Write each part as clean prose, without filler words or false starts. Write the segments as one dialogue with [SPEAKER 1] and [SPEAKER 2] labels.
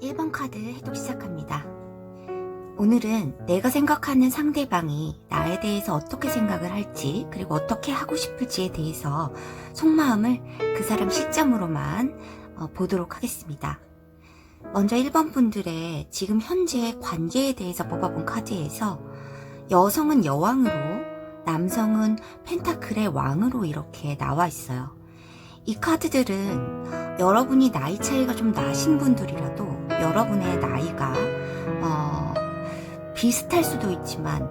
[SPEAKER 1] 1번 카드 해독 시작합니다. 오늘은 내가 생각하는 상대방이 나에 대해서 어떻게 생각을 할지, 그리고 어떻게 하고 싶을지에 대해서 속마음을 그 사람 시점으로만 보도록 하겠습니다. 먼저 1번 분들의 지금 현재 관계에 대해서 뽑아본 카드에서 여성은 여왕으로, 남성은 펜타클의 왕으로 이렇게 나와 있어요. 이 카드들은 여러분이 나이 차이가 좀 나신 분들이라도 여러분의 나이가 비슷할 수도 있지만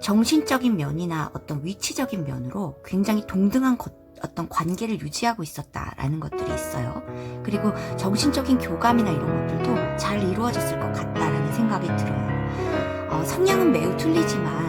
[SPEAKER 1] 정신적인 면이나 어떤 위치적인 면으로 굉장히 동등한 어떤 관계를 유지하고 있었다라는 것들이 있어요. 그리고 정신적인 교감이나 이런 것들도 잘 이루어졌을 것 같다라는 생각이 들어요. 성향은 매우 틀리지만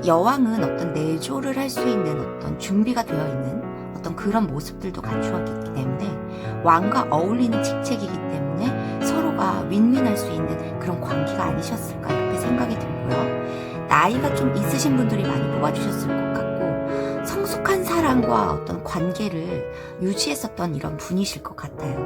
[SPEAKER 1] 여왕은 어떤 내조를 할 수 있는 어떤 준비가 되어 있는 어떤 그런 모습들도 갖추었기 때문에 왕과 어울리는 직책이기 때문에 서로가 윈윈할 수 있는 그런 관계가 아니셨을까 이렇게 생각이 들고요. 나이가 좀 있으신 분들이 많이 뽑아주셨을 것 같고 성숙한 사랑과 어떤 관계를 유지했었던 이런 분이실 것 같아요.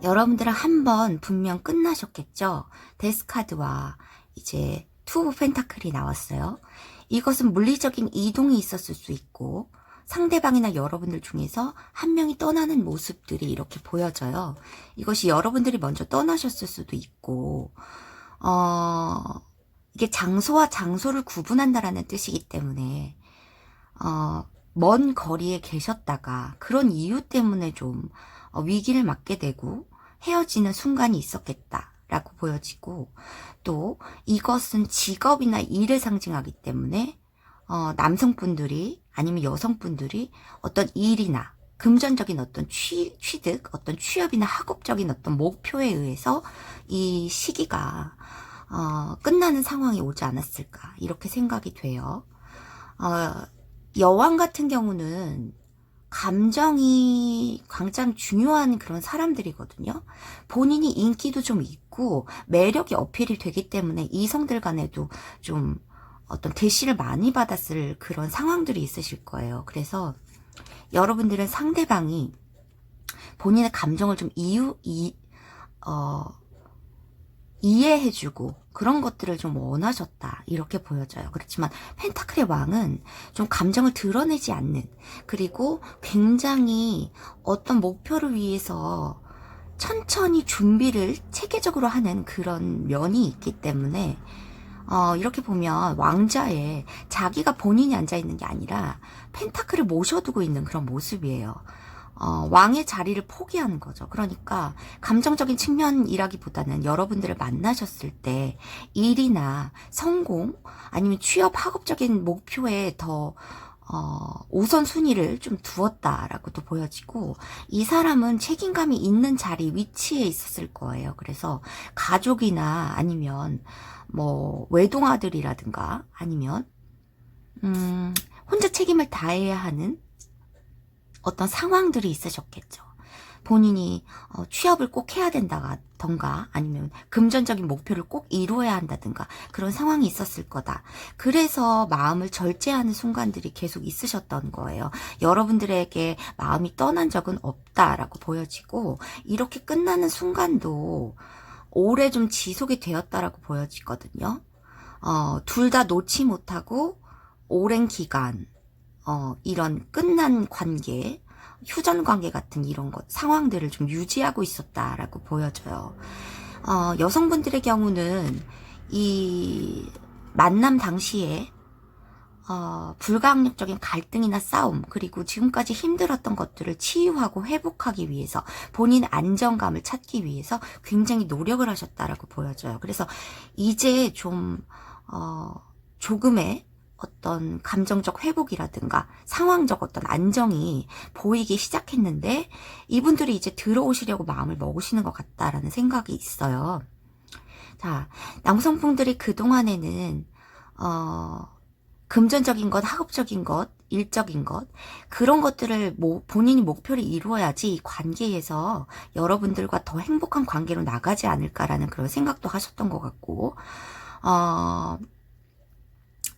[SPEAKER 1] 여러분들은 한번 분명 끝나셨겠죠? 데스카드와 이제 투 오브 펜타클이 나왔어요. 이것은 물리적인 이동이 있었을 수 있고 상대방이나 여러분들 중에서 한 명이 떠나는 모습들이 이렇게 보여져요. 이것이 여러분들이 먼저 떠나셨을 수도 있고 이게 장소와 장소를 구분한다라는 뜻이기 때문에 먼 거리에 계셨다가 그런 이유 때문에 좀 위기를 맞게 되고 헤어지는 순간이 있었겠다 라고 보여지고, 또 이것은 직업이나 일을 상징하기 때문에 남성분들이 아니면 여성분들이 어떤 일이나 금전적인 어떤 취득, 어떤 취업이나 학업적인 어떤 목표에 의해서 이 시기가 끝나는 상황이 오지 않았을까 이렇게 생각이 돼요. 여왕 같은 경우는 감정이 가장 중요한 그런 사람들이거든요. 본인이 인기도 좀 있고 매력이 어필이 되기 때문에 이성들 간에도 좀 어떤 대시를 많이 받았을 그런 상황들이 있으실 거예요. 그래서 여러분들은 상대방이 본인의 감정을 좀 이해해주고 그런 것들을 좀 원하셨다 이렇게 보여져요. 그렇지만 펜타클의 왕은 좀 감정을 드러내지 않는, 그리고 굉장히 어떤 목표를 위해서 천천히 준비를 체계적으로 하는 그런 면이 있기 때문에 이렇게 보면 왕자에 자기가 본인이 앉아있는 게 아니라 펜타클을 모셔두고 있는 그런 모습이에요. 왕의 자리를 포기하는 거죠. 그러니까 감정적인 측면이라기보다는 여러분들을 만나셨을 때 일이나 성공 아니면 취업 학업적인 목표에 더 우선순위를 좀 두었다라고도 보여지고, 이 사람은 책임감이 있는 자리, 위치에 있었을 거예요. 그래서 가족이나 아니면 뭐 외동아들이라든가 아니면 혼자 책임을 다해야 하는 어떤 상황들이 있으셨겠죠. 본인이 취업을 꼭 해야 된다던가 아니면 금전적인 목표를 꼭 이루어야 한다든가 그런 상황이 있었을 거다. 그래서 마음을 절제하는 순간들이 계속 있으셨던 거예요. 여러분들에게 마음이 떠난 적은 없다라고 보여지고, 이렇게 끝나는 순간도 오래 좀 지속이 되었다라고 보여지거든요. 둘 다 놓지 못하고 오랜 기간 이런 끝난 관계, 휴전 관계 같은 이런 것, 상황들을 좀 유지하고 있었다라고 보여져요. 여성분들의 경우는 이 만남 당시에 불가항력적인 갈등이나 싸움, 그리고 지금까지 힘들었던 것들을 치유하고 회복하기 위해서, 본인 안정감을 찾기 위해서 굉장히 노력을 하셨다라고 보여져요. 그래서 이제 좀 조금의 어떤 감정적 회복이라든가 상황적 어떤 안정이 보이기 시작했는데, 이분들이 이제 들어오시려고 마음을 먹으시는 것 같다라는 생각이 있어요. 자, 남성분들이 그동안에는 금전적인 것, 학업적인 것, 일적인 것, 그런 것들을 본인이 목표를 이루어야지 이 관계에서 여러분들과 더 행복한 관계로 나가지 않을까라는 그런 생각도 하셨던 것 같고,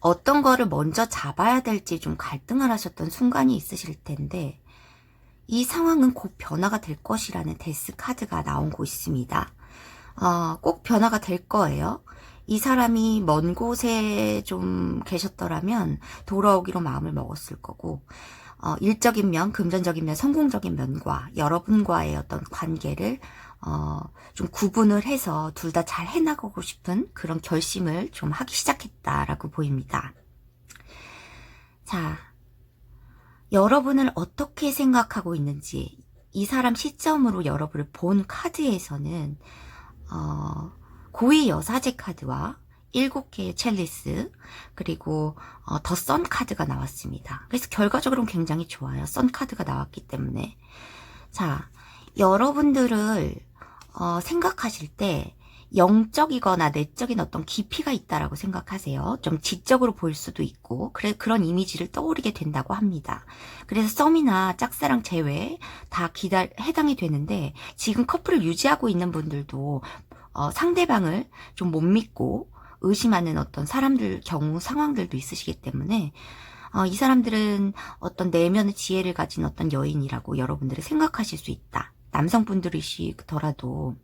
[SPEAKER 1] 어떤 거를 먼저 잡아야 될지 좀 갈등을 하셨던 순간이 있으실 텐데, 이 상황은 곧 변화가 될 것이라는 데스 카드가 나오고 있습니다. 꼭 변화가 될 거예요. 이 사람이 먼 곳에 좀 계셨더라면 돌아오기로 마음을 먹었을 거고, 일적인 면, 금전적인 면, 성공적인 면과 여러분과의 어떤 관계를 좀 구분을 해서 둘 다 잘 해나가고 싶은 그런 결심을 좀 하기 시작했다라고 보입니다. 자, 여러분을 어떻게 생각하고 있는지, 이 사람 시점으로 여러분을 본 카드에서는 고위 여사제 카드와 7개의 첼리스, 그리고 더 선 카드가 나왔습니다. 그래서 결과적으로는 굉장히 좋아요. 선 카드가 나왔기 때문에. 자, 여러분들을 생각하실 때 영적이거나 내적인 어떤 깊이가 있다라고 생각하세요. 좀 지적으로 보일 수도 있고, 그런 이미지를 떠오르게 된다고 합니다. 그래서 썸이나 짝사랑 제외 다 해당이 되는데, 지금 커플을 유지하고 있는 분들도 상대방을 좀 못 믿고 의심하는 어떤 사람들 경우 상황들도 있으시기 때문에, 이 사람들은 어떤 내면의 지혜를 가진 어떤 여인이라고 여러분들이 생각하실 수 있다. 남성분들이시더라도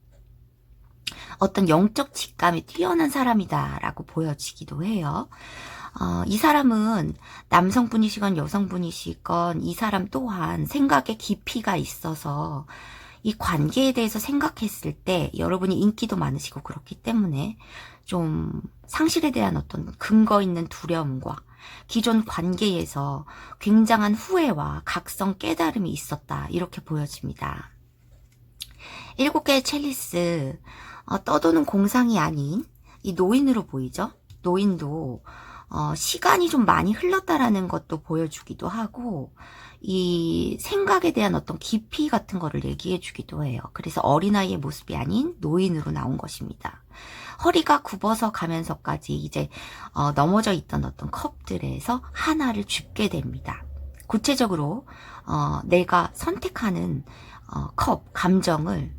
[SPEAKER 1] 어떤 영적 직감이 뛰어난 사람이다라고 보여지기도 해요. 이 사람은 남성분이시건 여성분이시건 이 사람 또한 생각에 깊이가 있어서 이 관계에 대해서 생각했을 때 여러분이 인기도 많으시고 그렇기 때문에 좀 상실에 대한 어떤 근거 있는 두려움과 기존 관계에서 굉장한 후회와 각성 깨달음이 있었다, 이렇게 보여집니다. 7개의 첼리스, 떠도는 공상이 아닌 이 노인으로 보이죠? 노인도 시간이 좀 많이 흘렀다라는 것도 보여주기도 하고, 이 생각에 대한 어떤 깊이 같은 거를 얘기해 주기도 해요. 그래서 어린아이의 모습이 아닌 노인으로 나온 것입니다. 허리가 굽어서 가면서까지 이제 넘어져 있던 어떤 컵들에서 하나를 줍게 됩니다. 구체적으로 내가 선택하는 컵, 감정을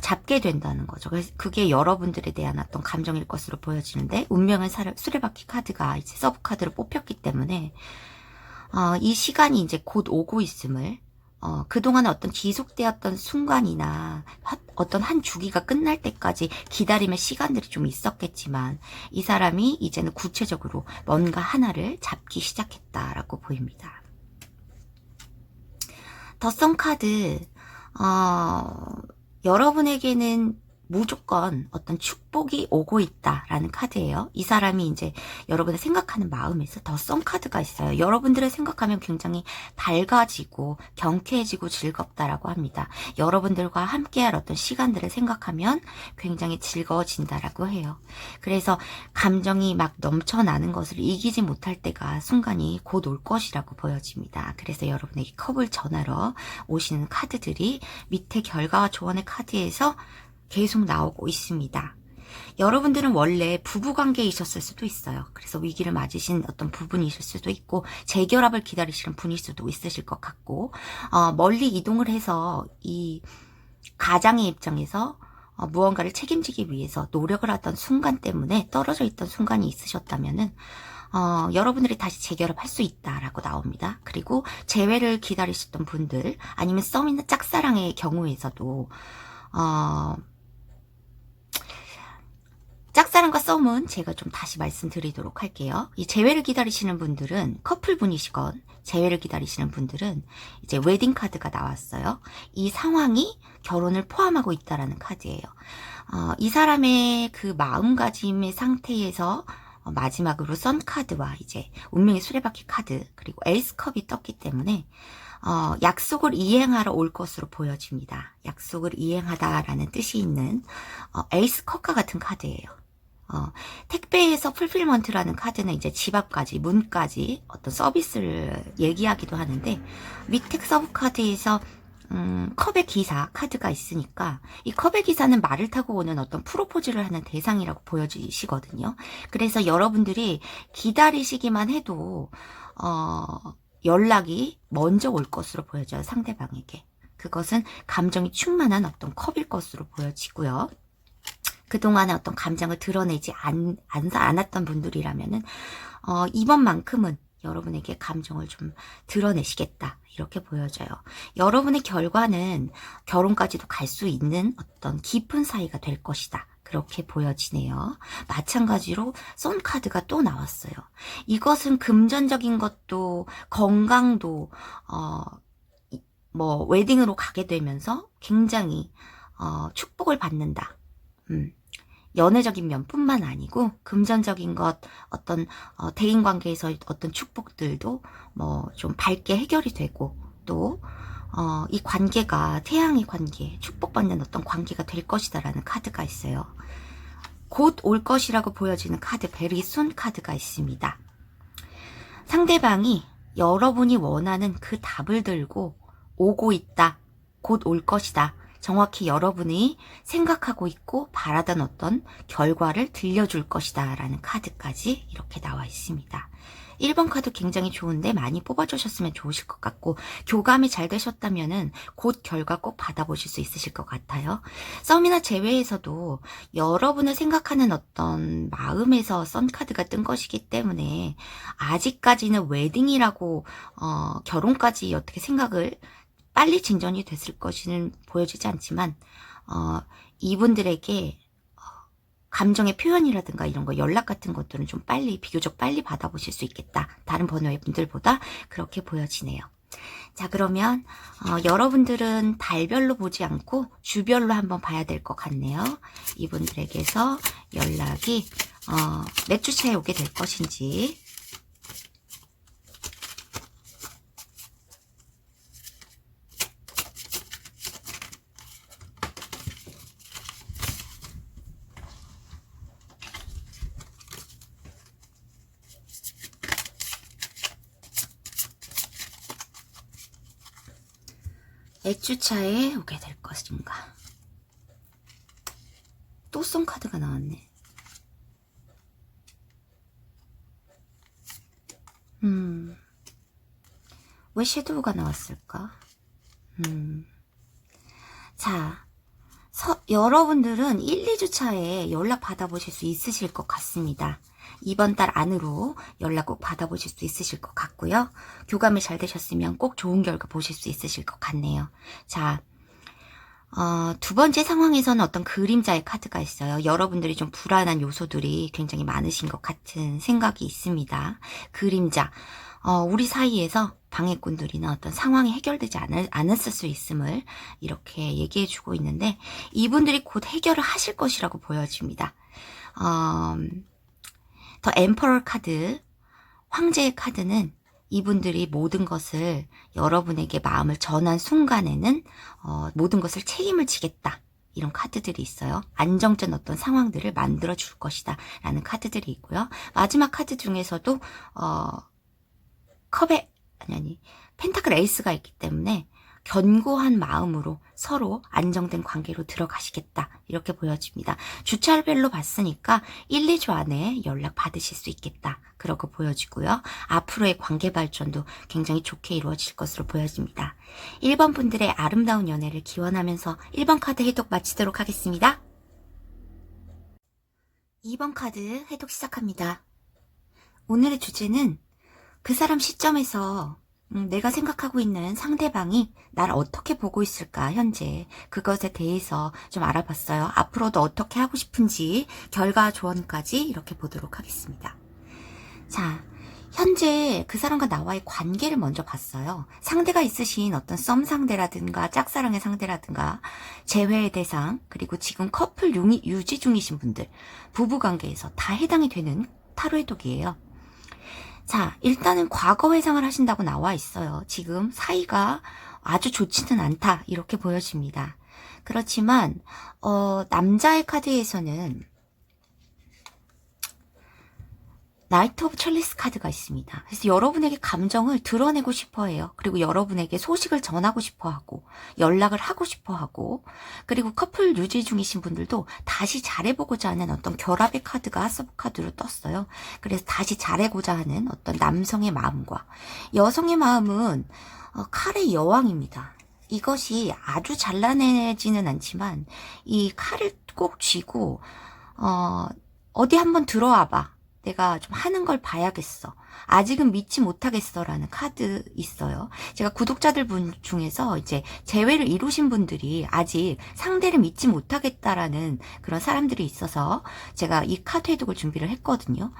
[SPEAKER 1] 잡게 된다는 거죠. 그래서 그게 여러분들에 대한 어떤 감정일 것으로 보여지는데, 운명의 수레바퀴 카드가 이제 서브 카드로 뽑혔기 때문에 이 시간이 이제 곧 오고 있음을 그동안 어떤 지속되었던 순간이나 어떤 한 주기가 끝날 때까지 기다림의 시간들이 좀 있었겠지만 이 사람이 이제는 구체적으로 뭔가 하나를 잡기 시작했다라고 보입니다. 더선 카드, 여러분에게는 무조건 어떤 축복이 오고 있다라는 카드예요. 이 사람이 이제 여러분의 생각하는 마음에서 더 선 카드가 있어요. 여러분들의 생각하면 굉장히 밝아지고 경쾌해지고 즐겁다라고 합니다. 여러분들과 함께할 어떤 시간들을 생각하면 굉장히 즐거워진다라고 해요. 그래서 감정이 막 넘쳐나는 것을 이기지 못할 때가 순간이 곧 올 것이라고 보여집니다. 그래서 여러분에게 컵을 전하러 오시는 카드들이 밑에 결과와 조언의 카드에서 계속 나오고 있습니다. 여러분들은 원래 부부관계에 있었을 수도 있어요. 그래서 위기를 맞으신 어떤 부분이실 수도 있고 재결합을 기다리시는 분일 수도 있으실 것 같고 멀리 이동을 해서 이 가장의 입장에서 무언가를 책임지기 위해서 노력을 하던 순간 때문에 떨어져 있던 순간이 있으셨다면은 여러분들이 다시 재결합할 수 있다라고 나옵니다. 그리고 재회를 기다리셨던 분들 아니면 썸이나 짝사랑의 경우에서도 짝사랑과 썸은 제가 좀 다시 말씀드리도록 할게요. 이 재회를 기다리시는 분들은 커플분이시건 재회를 기다리시는 분들은 이제 웨딩 카드가 나왔어요. 이 상황이 결혼을 포함하고 있다라는 카드예요. 이 사람의 그 마음가짐의 상태에서 마지막으로 선 카드와 이제 운명의 수레바퀴 카드 그리고 에이스 컵이 떴기 때문에 약속을 이행하러 올 것으로 보여집니다. 약속을 이행하다라는 뜻이 있는 에이스 컵과 같은 카드예요. 택배에서 풀필먼트라는 카드는 이제 집 앞까지 문까지 어떤 서비스를 얘기하기도 하는데 밑에 서브 카드에서 컵의 기사 카드가 있으니까 이 컵의 기사는 말을 타고 오는 어떤 프로포즈를 하는 대상이라고 보여지시거든요. 그래서 여러분들이 기다리시기만 해도 연락이 먼저 올 것으로 보여져요. 상대방에게. 그것은 감정이 충만한 어떤 컵일 것으로 보여지고요. 그동안의 어떤 감정을 드러내지 않았던 분들이라면은 이번만큼은 여러분에게 감정을 좀 드러내시겠다 이렇게 보여져요. 여러분의 결과는 결혼까지도 갈 수 있는 어떤 깊은 사이가 될 것이다. 그렇게 보여지네요. 마찬가지로 선 카드가 또 나왔어요. 이것은 금전적인 것도 건강도 뭐 웨딩으로 가게 되면서 굉장히 축복을 받는다. 연애적인 면뿐만 아니고 금전적인 것 어떤 대인관계에서 어떤 축복들도 뭐 좀 밝게 해결이 되고 또 이 관계가 태양의 관계 축복받는 어떤 관계가 될 것이다라는 카드가 있어요. 곧 올 것이라고 보여지는 카드 베리순 카드가 있습니다. 상대방이 여러분이 원하는 그 답을 들고 오고 있다. 곧 올 것이다. 정확히 여러분이 생각하고 있고 바라던 어떤 결과를 들려줄 것이다 라는 카드까지 이렇게 나와 있습니다. 1번 카드 굉장히 좋은데 많이 뽑아주셨으면 좋으실 것 같고 교감이 잘 되셨다면 곧 결과 꼭 받아보실 수 있으실 것 같아요. 썸이나 재회에서도 여러분을 생각하는 어떤 마음에서 선 카드가 뜬 것이기 때문에 아직까지는 웨딩이라고 결혼까지 어떻게 생각을 빨리 진전이 됐을 것이는 보여지지 않지만 이분들에게 감정의 표현이라든가 이런 거 연락 같은 것들은 좀 빨리 비교적 빨리 받아보실 수 있겠다. 다른 번호의 분들보다 그렇게 보여지네요. 자 그러면 여러분들은 달별로 보지 않고 주별로 한번 봐야 될 것 같네요. 이분들에게서 연락이 몇 주 차에 오게 될 것인지 몇 주 차에 오게 될 것인가. 또 쏜 카드가 나왔네. 왜 섀도우가 나왔을까? 자, 여러분들은 1, 2주 차에 연락 받아보실 수 있으실 것 같습니다. 이번 달 안으로 연락 꼭 받아보실 수 있으실 것 같고요. 교감이 잘 되셨으면 꼭 좋은 결과 보실 수 있으실 것 같네요. 자, 두 번째 상황에서는 어떤 그림자의 카드가 있어요. 여러분들이 좀 불안한 요소들이 굉장히 많으신 것 같은 생각이 있습니다. 그림자, 우리 사이에서 방해꾼들이나 어떤 상황이 해결되지 않았을 수 있음을 이렇게 얘기해주고 있는데, 이분들이 곧 해결을 하실 것이라고 보여집니다. 더 엠퍼러 카드, 황제의 카드는 이분들이 모든 것을 여러분에게 마음을 전한 순간에는 모든 것을 책임을 지겠다. 이런 카드들이 있어요. 안정된 어떤 상황들을 만들어 줄 것이다. 라는 카드들이 있고요. 마지막 카드 중에서도 펜타클 에이스가 있기 때문에 견고한 마음으로 서로 안정된 관계로 들어가시겠다. 이렇게 보여집니다. 주차별로 봤으니까 1, 2주 안에 연락 받으실 수 있겠다. 그렇게 보여지고요. 앞으로의 관계 발전도 굉장히 좋게 이루어질 것으로 보여집니다. 1번 분들의 아름다운 연애를 기원하면서 1번 카드 해독 마치도록 하겠습니다. 2번 카드 해독 시작합니다. 오늘의 주제는 그 사람 시점에서 내가 생각하고 있는 상대방이 나를 어떻게 보고 있을까, 현재. 그것에 대해서 좀 알아봤어요. 앞으로도 어떻게 하고 싶은지 결과 조언까지 이렇게 보도록 하겠습니다. 자, 현재 그 사람과 나와의 관계를 먼저 봤어요. 상대가 있으신 어떤 썸 상대라든가 짝사랑의 상대라든가 재회의 대상, 그리고 지금 커플 유지 중이신 분들, 부부관계에서 다 해당이 되는 타로 해독이에요. 자, 일단은 과거 회상을 하신다고 나와 있어요. 지금 사이가 아주 좋지는 않다, 이렇게 보여집니다. 그렇지만 남자의 카드에서는 나이트 오브 첼리스 카드가 있습니다. 그래서 여러분에게 감정을 드러내고 싶어 해요. 그리고 여러분에게 소식을 전하고 싶어 하고, 연락을 하고 싶어 하고, 그리고 커플 유지 중이신 분들도 다시 잘해보고자 하는 어떤 결합의 카드가 서브 카드로 떴어요. 그래서 다시 잘해보자 하는 어떤 남성의 마음과 여성의 마음은 칼의 여왕입니다. 이것이 아주 잘라내지는 않지만 이 칼을 꼭 쥐고 어디 한번 들어와봐. 내가 좀 하는 걸 봐야겠어. 아직은 믿지 못하겠어. 라는 카드 있어요. 제가 구독자들 분 중에서 이제 재회를 이루신 분들이 아직 상대를 믿지 못하겠다라는 그런 사람들이 있어서 제가 이 카드 해독을 준비를 했거든요.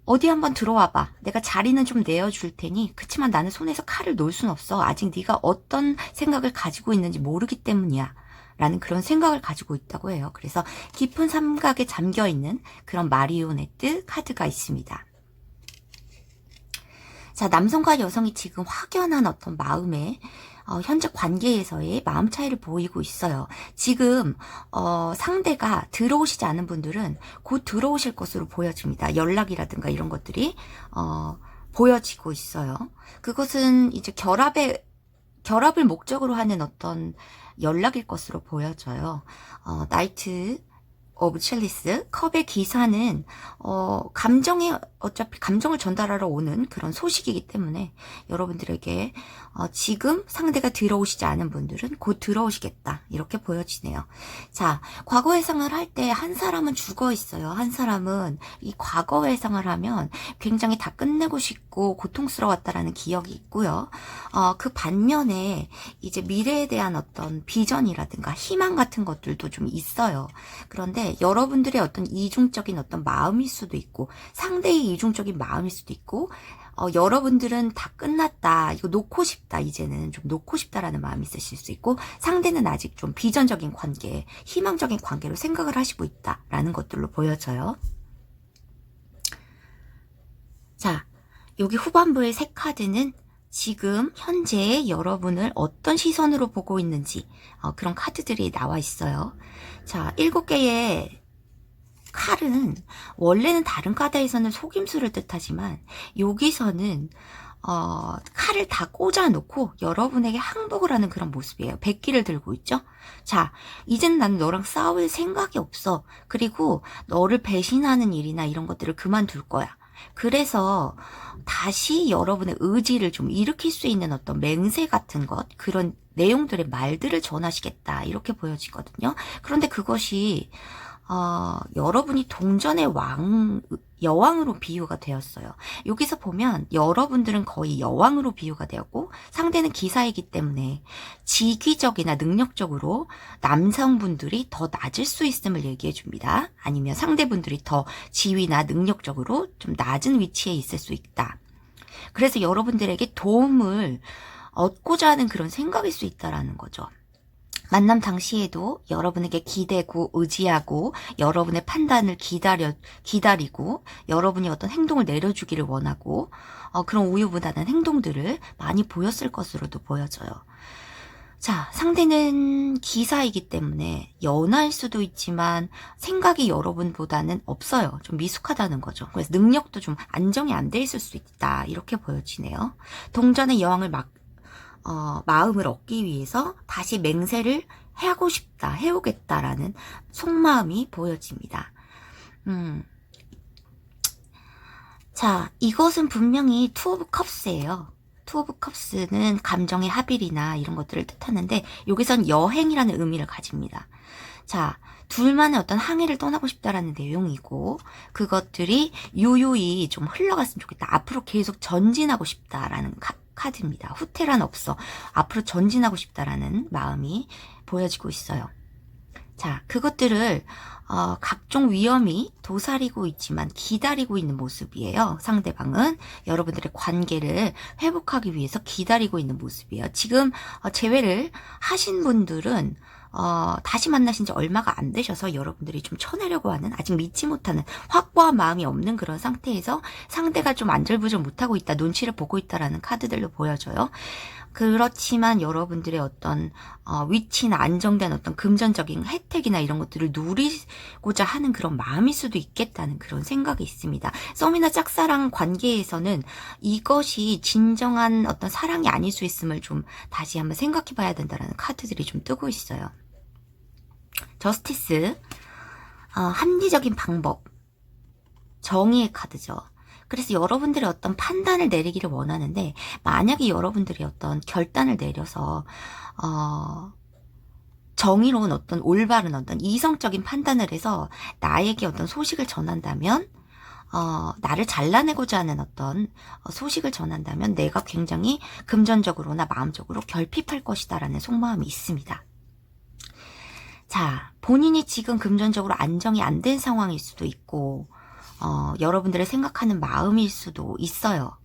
[SPEAKER 1] 어디 한번 들어와봐. 내가 자리는 좀 내어줄 테니, 그치만 나는 손에서 칼을 놓을 순 없어. 아직 네가 어떤 생각을 가지고 있는지 모르기 때문이야. 라는 그런 생각을 가지고 있다고 해요. 그래서 깊은 삼각에 잠겨있는 그런 마리오네트 카드가 있습니다. 자, 남성과 여성이 지금 확연한 어떤 마음의 현재 관계에서의 마음 차이를 보이고 있어요. 지금 상대가 들어오시지 않은 분들은 곧 들어오실 것으로 보여집니다. 연락이라든가 이런 것들이 보여지고 있어요. 그것은 이제 결합을 목적으로 하는 어떤 연락일 것으로 보여져요. 나이트 오브 첼리스, 컵의 기사는 어차피 감정을 전달하러 오는 그런 소식이기 때문에 여러분들에게 지금 상대가 들어오시지 않은 분들은 곧 들어오시겠다, 이렇게 보여지네요. 자, 과거 회상을 할 때 한 사람은 죽어 있어요. 한 사람은 이 과거 회상을 하면 굉장히 다 끝내고 싶고 고통스러웠다라는 기억이 있고요. 그 반면에 이제 미래에 대한 어떤 비전이라든가 희망 같은 것들도 좀 있어요. 그런데 여러분들의 어떤 이중적인 어떤 마음일 수도 있고, 상대의 이중적인 마음일 수도 있고, 여러분들은 다 끝났다, 이거 놓고 싶다, 이제는 좀 놓고 싶다라는 마음이 있으실 수 있고, 상대는 아직 좀 비전적인 관계, 희망적인 관계로 생각을 하시고 있다라는 것들로 보여져요. 자, 여기 후반부의 세 카드는 지금 현재 여러분을 어떤 시선으로 보고 있는지 그런 카드들이 나와 있어요. 자, 7개의 칼은 원래는 다른 카드에서는 속임수를 뜻하지만 여기서는 칼을 다 꽂아놓고 여러분에게 항복을 하는 그런 모습이에요. 백기를 들고 있죠. 자, 이젠 나는 너랑 싸울 생각이 없어. 그리고 너를 배신하는 일이나 이런 것들을 그만둘 거야. 그래서 다시 여러분의 의지를 좀 일으킬 수 있는 어떤 맹세 같은 것, 그런 내용들의 말들을 전하시겠다, 이렇게 보여지거든요. 그런데 그것이 여러분이 동전의 여왕으로 비유가 되었어요. 여기서 보면 여러분들은 거의 여왕으로 비유가 되었고 상대는 기사이기 때문에 지귀적이나 능력적으로 남성분들이 더 낮을 수 있음을 얘기해 줍니다. 아니면 상대분들이 더 지위나 능력적으로 좀 낮은 위치에 있을 수 있다. 그래서 여러분들에게 도움을 얻고자 하는 그런 생각일 수 있다라는 거죠. 만남 당시에도 여러분에게 기대고 의지하고 여러분의 판단을 기다리고 여러분이 어떤 행동을 내려주기를 원하고 그런 우유부단한 행동들을 많이 보였을 것으로도 보여져요. 자, 상대는 기사이기 때문에 연하일 수도 있지만 생각이 여러분보다는 없어요. 좀 미숙하다는 거죠. 그래서 능력도 좀 안정이 안 돼 있을 수 있다. 이렇게 보여지네요. 동전의 여왕을 마음을 얻기 위해서 다시 맹세를 하고 싶다, 해오겠다라는 속마음이 보여집니다. 자, 이것은 분명히 투 오브 컵스예요. 투 오브 컵스는 감정의 합일이나 이런 것들을 뜻하는데 여기선 여행이라는 의미를 가집니다. 자, 둘만의 어떤 항해를 떠나고 싶다라는 내용이고 그것들이 유유히 좀 흘러갔으면 좋겠다. 앞으로 계속 전진하고 싶다라는 카드입니다. 후퇴란 없어. 앞으로 전진하고 싶다라는 마음이 보여지고 있어요. 자, 그것들을 각종 위험이 도사리고 있지만 기다리고 있는 모습이에요. 상대방은 여러분들의 관계를 회복하기 위해서 기다리고 있는 모습이에요. 지금 재회를 하신 분들은 다시 만나신 지 얼마가 안 되셔서 여러분들이 좀 쳐내려고 하는, 아직 믿지 못하는, 확고한 마음이 없는 그런 상태에서 상대가 좀 안절부절 못하고 있다, 눈치를 보고 있다라는 카드들로 보여져요. 그렇지만 여러분들의 어떤 위치나 안정된 어떤 금전적인 혜택이나 이런 것들을 누리고자 하는 그런 마음일 수도 있겠다는 그런 생각이 있습니다. 썸이나 짝사랑 관계에서는 이것이 진정한 어떤 사랑이 아닐 수 있음을 좀 다시 한번 생각해 봐야 된다는 카드들이 좀 뜨고 있어요. 저스티스, 합리적인 방법, 정의의 카드죠. 그래서 여러분들의 어떤 판단을 내리기를 원하는데 만약에 여러분들이 어떤 결단을 내려서 정의로운 어떤 올바른 어떤 이성적인 판단을 해서 나에게 어떤 소식을 전한다면 나를 잘라내고자 하는 어떤 소식을 전한다면 내가 굉장히 금전적으로나 마음적으로 결핍할 것이다라는 속마음이 있습니다. 자, 본인이 지금 금전적으로 안정이 안 된 상황일 수도 있고 여러분들의 생각하는 마음일 수도 있어요.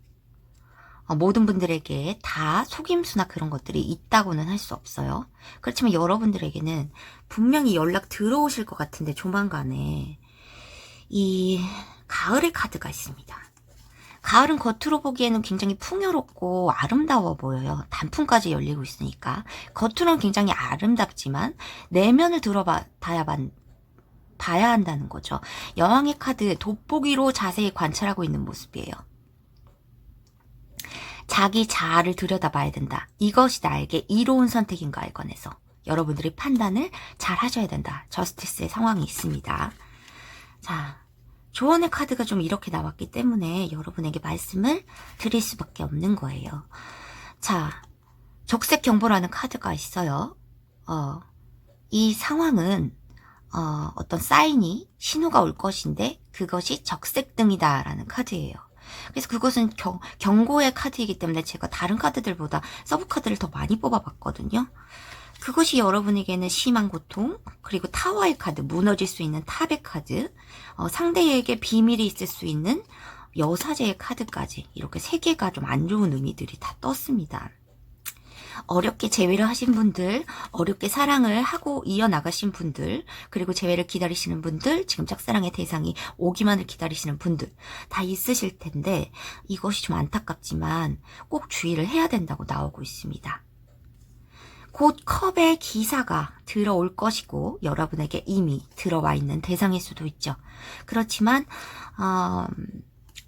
[SPEAKER 1] 모든 분들에게 다 속임수나 그런 것들이 있다고는 할 수 없어요. 그렇지만 여러분들에게는 분명히 연락 들어오실 것 같은데 조만간에 이 가을의 카드가 있습니다. 가을은 겉으로 보기에는 굉장히 풍요롭고 아름다워 보여요. 단풍까지 열리고 있으니까. 겉으로는 굉장히 아름답지만 내면을 봐야 한다는 거죠. 여왕의 카드 돋보기로 자세히 관찰하고 있는 모습이에요. 자기 자아를 들여다봐야 된다. 이것이 나에게 이로운 선택인가에 관해서 여러분들이 판단을 잘 하셔야 된다. 저스티스의 상황이 있습니다. 자, 조언의 카드가 좀 이렇게 나왔기 때문에 여러분에게 말씀을 드릴 수밖에 없는 거예요. 자, 적색 경보라는 카드가 있어요. 이 상황은 어떤 사인이, 신호가 올 것인데 그것이 적색등이다 라는 카드예요. 그래서 그것은 경고의 카드이기 때문에 제가 다른 카드들보다 서브 카드를 더 많이 뽑아봤거든요. 그것이 여러분에게는 심한 고통, 그리고 타워의 카드, 무너질 수 있는 탑의 카드, 상대에게 비밀이 있을 수 있는 여사제의 카드까지 이렇게 세 개가 좀 안 좋은 의미들이 다 떴습니다. 어렵게 재회를 하신 분들, 어렵게 사랑을 하고 이어나가신 분들, 그리고 재회를 기다리시는 분들, 지금 짝사랑의 대상이 오기만을 기다리시는 분들 다 있으실 텐데 이것이 좀 안타깝지만 꼭 주의를 해야 된다고 나오고 있습니다. 곧 컵의 기사가 들어올 것이고 여러분에게 이미 들어와 있는 대상일 수도 있죠. 그렇지만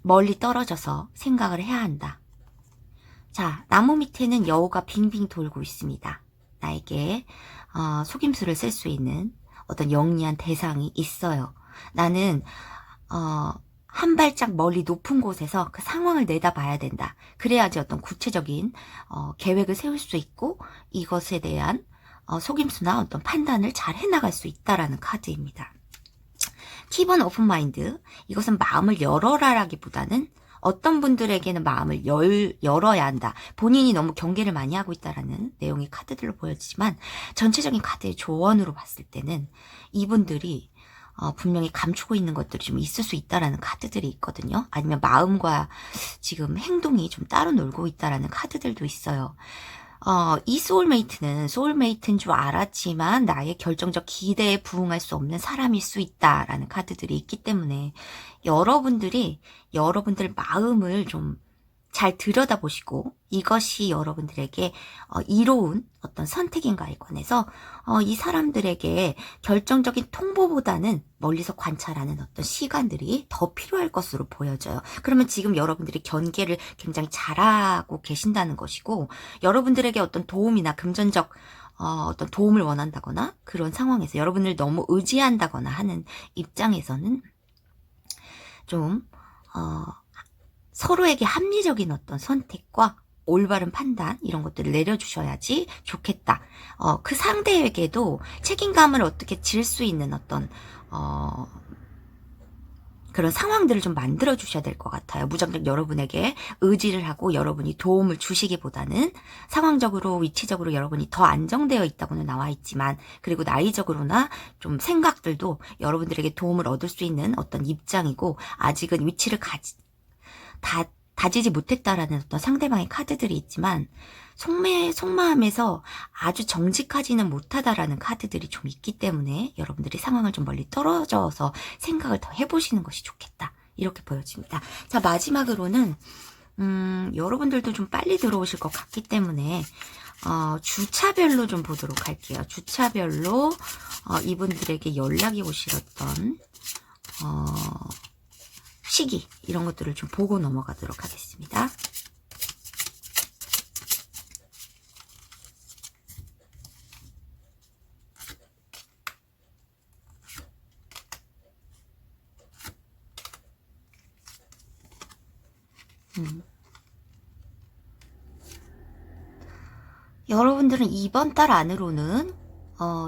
[SPEAKER 1] 멀리 떨어져서 생각을 해야 한다. 자, 나무 밑에는 여우가 빙빙 돌고 있습니다. 나에게 속임수를 쓸 수 있는 어떤 영리한 대상이 있어요. 나는 한 발짝 멀리 높은 곳에서 그 상황을 내다봐야 된다. 그래야지 어떤 구체적인 계획을 세울 수 있고 이것에 대한 속임수나 어떤 판단을 잘 해나갈 수 있다라는 카드입니다. Keep an open mind. 이것은 마음을 열어라라기보다는 어떤 분들에게는 마음을 열어야 한다. 본인이 너무 경계를 많이 하고 있다라는 내용의 카드들로 보여지지만 전체적인 카드의 조언으로 봤을 때는 이분들이 분명히 감추고 있는 것들이 좀 있을 수 있다라는 카드들이 있거든요. 아니면 마음과 지금 행동이 좀 따로 놀고 있다라는 카드들도 있어요. 이 소울메이트는 소울메이트인 줄 알았지만 나의 결정적 기대에 부응할 수 없는 사람일 수 있다라는 카드들이 있기 때문에 여러분들이 여러분들 마음을 좀 잘 들여다보시고 이것이 여러분들에게 이로운 어떤 선택인가에 관해서 이 사람들에게 결정적인 통보보다는 멀리서 관찰하는 어떤 시간들이 더 필요할 것으로 보여져요. 그러면 지금 여러분들이 경계를 굉장히 잘하고 계신다는 것이고 여러분들에게 어떤 도움이나 금전적 어떤 도움을 원한다거나 그런 상황에서 여러분을 너무 의지한다거나 하는 입장에서는 좀 서로에게 합리적인 어떤 선택과 올바른 판단 이런 것들을 내려주셔야지 좋겠다. 그 상대에게도 책임감을 어떻게 질 수 있는 어떤 그런 상황들을 좀 만들어 주셔야 될 것 같아요. 무작정 여러분에게 의지를 하고 여러분이 도움을 주시기보다는 상황적으로 위치적으로 여러분이 더 안정되어 있다고는 나와 있지만 그리고 나이적으로나 좀 생각들도 여러분들에게 도움을 얻을 수 있는 어떤 입장이고 아직은 위치를 다지지 못했다라는 어떤 상대방의 카드들이 있지만 속마음에서 아주 정직하지는 못하다라는 카드들이 좀 있기 때문에 여러분들이 상황을 좀 멀리 떨어져서 생각을 더 해보시는 것이 좋겠다. 이렇게 보여집니다. 자, 마지막으로는 여러분들도 좀 빨리 들어오실 것 같기 때문에 주차별로 좀 보도록 할게요. 주차별로 이분들에게 연락이 오실 어떤 시기 이런 것들을 좀 보고 넘어가도록 하겠습니다. 여러분들은 이번 달 안으로는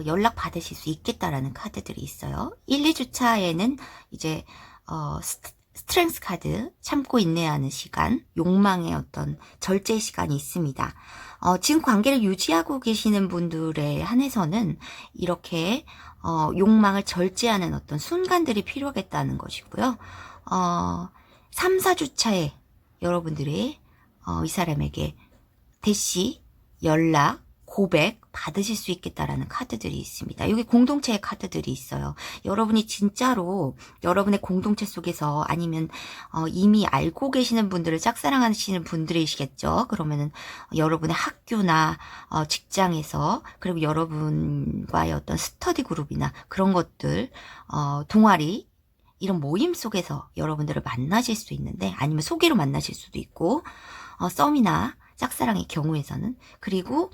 [SPEAKER 1] 연락 받으실 수 있겠다라는 카드들이 있어요. 1, 2주차에는 이제 스트렝스 카드, 참고 인내하는 시간, 욕망의 어떤 절제 시간이 있습니다. 지금 관계를 유지하고 계시는 분들에 한해서는 이렇게 욕망을 절제하는 어떤 순간들이 필요하겠다는 것이고요. 3, 4주차에 여러분들이 이 사람에게 대시, 연락, 고백 받으실 수 있겠다라는 카드들이 있습니다. 여기 공동체의 카드들이 있어요. 여러분이 진짜로 여러분의 공동체 속에서 아니면 이미 알고 계시는 분들을 짝사랑하시는 분들이시겠죠. 그러면은 여러분의 학교나 직장에서 그리고 여러분과의 어떤 스터디 그룹이나 그런 것들 동아리 이런 모임 속에서 여러분들을 만나실 수 있는데 아니면 소개로 만나실 수도 있고 썸이나 짝사랑의 경우에서는 그리고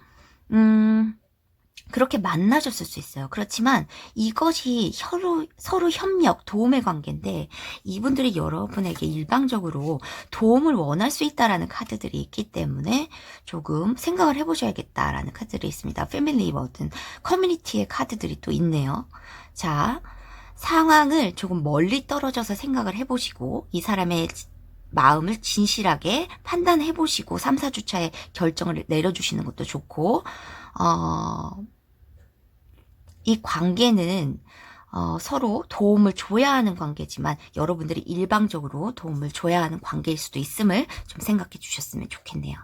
[SPEAKER 1] 그렇게 만나셨을 수 있어요. 그렇지만 이것이 서로 협력, 도움의 관계인데 이분들이 여러분에게 일방적으로 도움을 원할 수 있다라는 카드들이 있기 때문에 조금 생각을 해보셔야겠다라는 카드들이 있습니다. 패밀리 뭐든 커뮤니티의 카드들이 또 있네요. 자, 상황을 조금 멀리 떨어져서 생각을 해보시고 이 사람의 마음을 진실하게 판단해 보시고 3, 4주차에 결정을 내려주시는 것도 좋고 이 관계는 서로 도움을 줘야 하는 관계지만 여러분들이 일방적으로 도움을 줘야 하는 관계일 수도 있음을 좀 생각해 주셨으면 좋겠네요.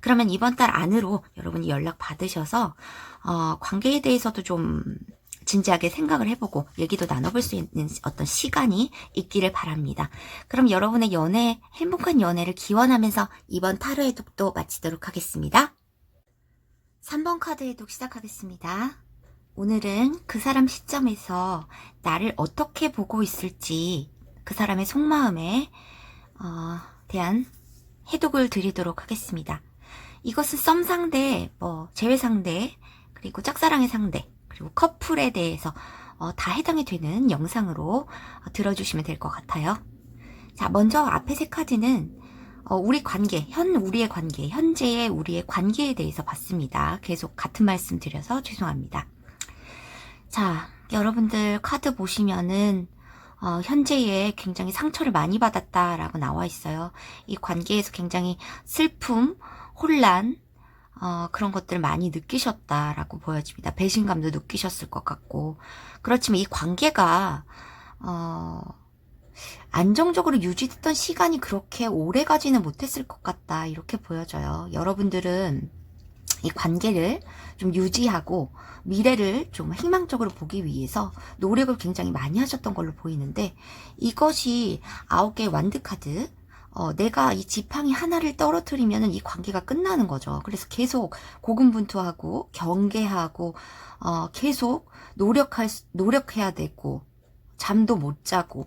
[SPEAKER 1] 그러면 이번 달 안으로 여러분이 연락 받으셔서 관계에 대해서도 좀 진지하게 생각을 해보고 얘기도 나눠볼 수 있는 어떤 시간이 있기를 바랍니다. 그럼 여러분의 연애, 행복한 연애를 기원하면서 이번 타로 해독도 마치도록 하겠습니다. 3번 카드 해독 시작하겠습니다. 오늘은 그 사람 시점에서 나를 어떻게 보고 있을지 그 사람의 속마음에 대한 해독을 드리도록 하겠습니다. 이것은 썸 상대, 재회 상대, 그리고 짝사랑의 상대 그리고 커플에 대해서 다 해당이 되는 영상으로 들어주시면 될 것 같아요. 자, 먼저 앞에 세 카드는 우리 관계, 우리의 관계, 현재의 우리의 관계에 대해서 봤습니다. 계속 같은 말씀 드려서 죄송합니다. 자, 여러분들 카드 보시면은 현재에 굉장히 상처를 많이 받았다라고 나와 있어요. 이 관계에서 굉장히 슬픔, 혼란, 그런 것들을 많이 느끼셨다라고 보여집니다. 배신감도 느끼셨을 것 같고. 그렇지만 이 관계가, 안정적으로 유지됐던 시간이 그렇게 오래 가지는 못했을 것 같다. 이렇게 보여져요. 여러분들은 이 관계를 좀 유지하고 미래를 좀 희망적으로 보기 위해서 노력을 굉장히 많이 하셨던 걸로 보이는데, 이것이 9개의 완드카드, 내가 이 지팡이 하나를 떨어뜨리면 이 관계가 끝나는 거죠. 그래서 계속 고군분투하고 경계하고 계속 노력해야 되고 잠도 못 자고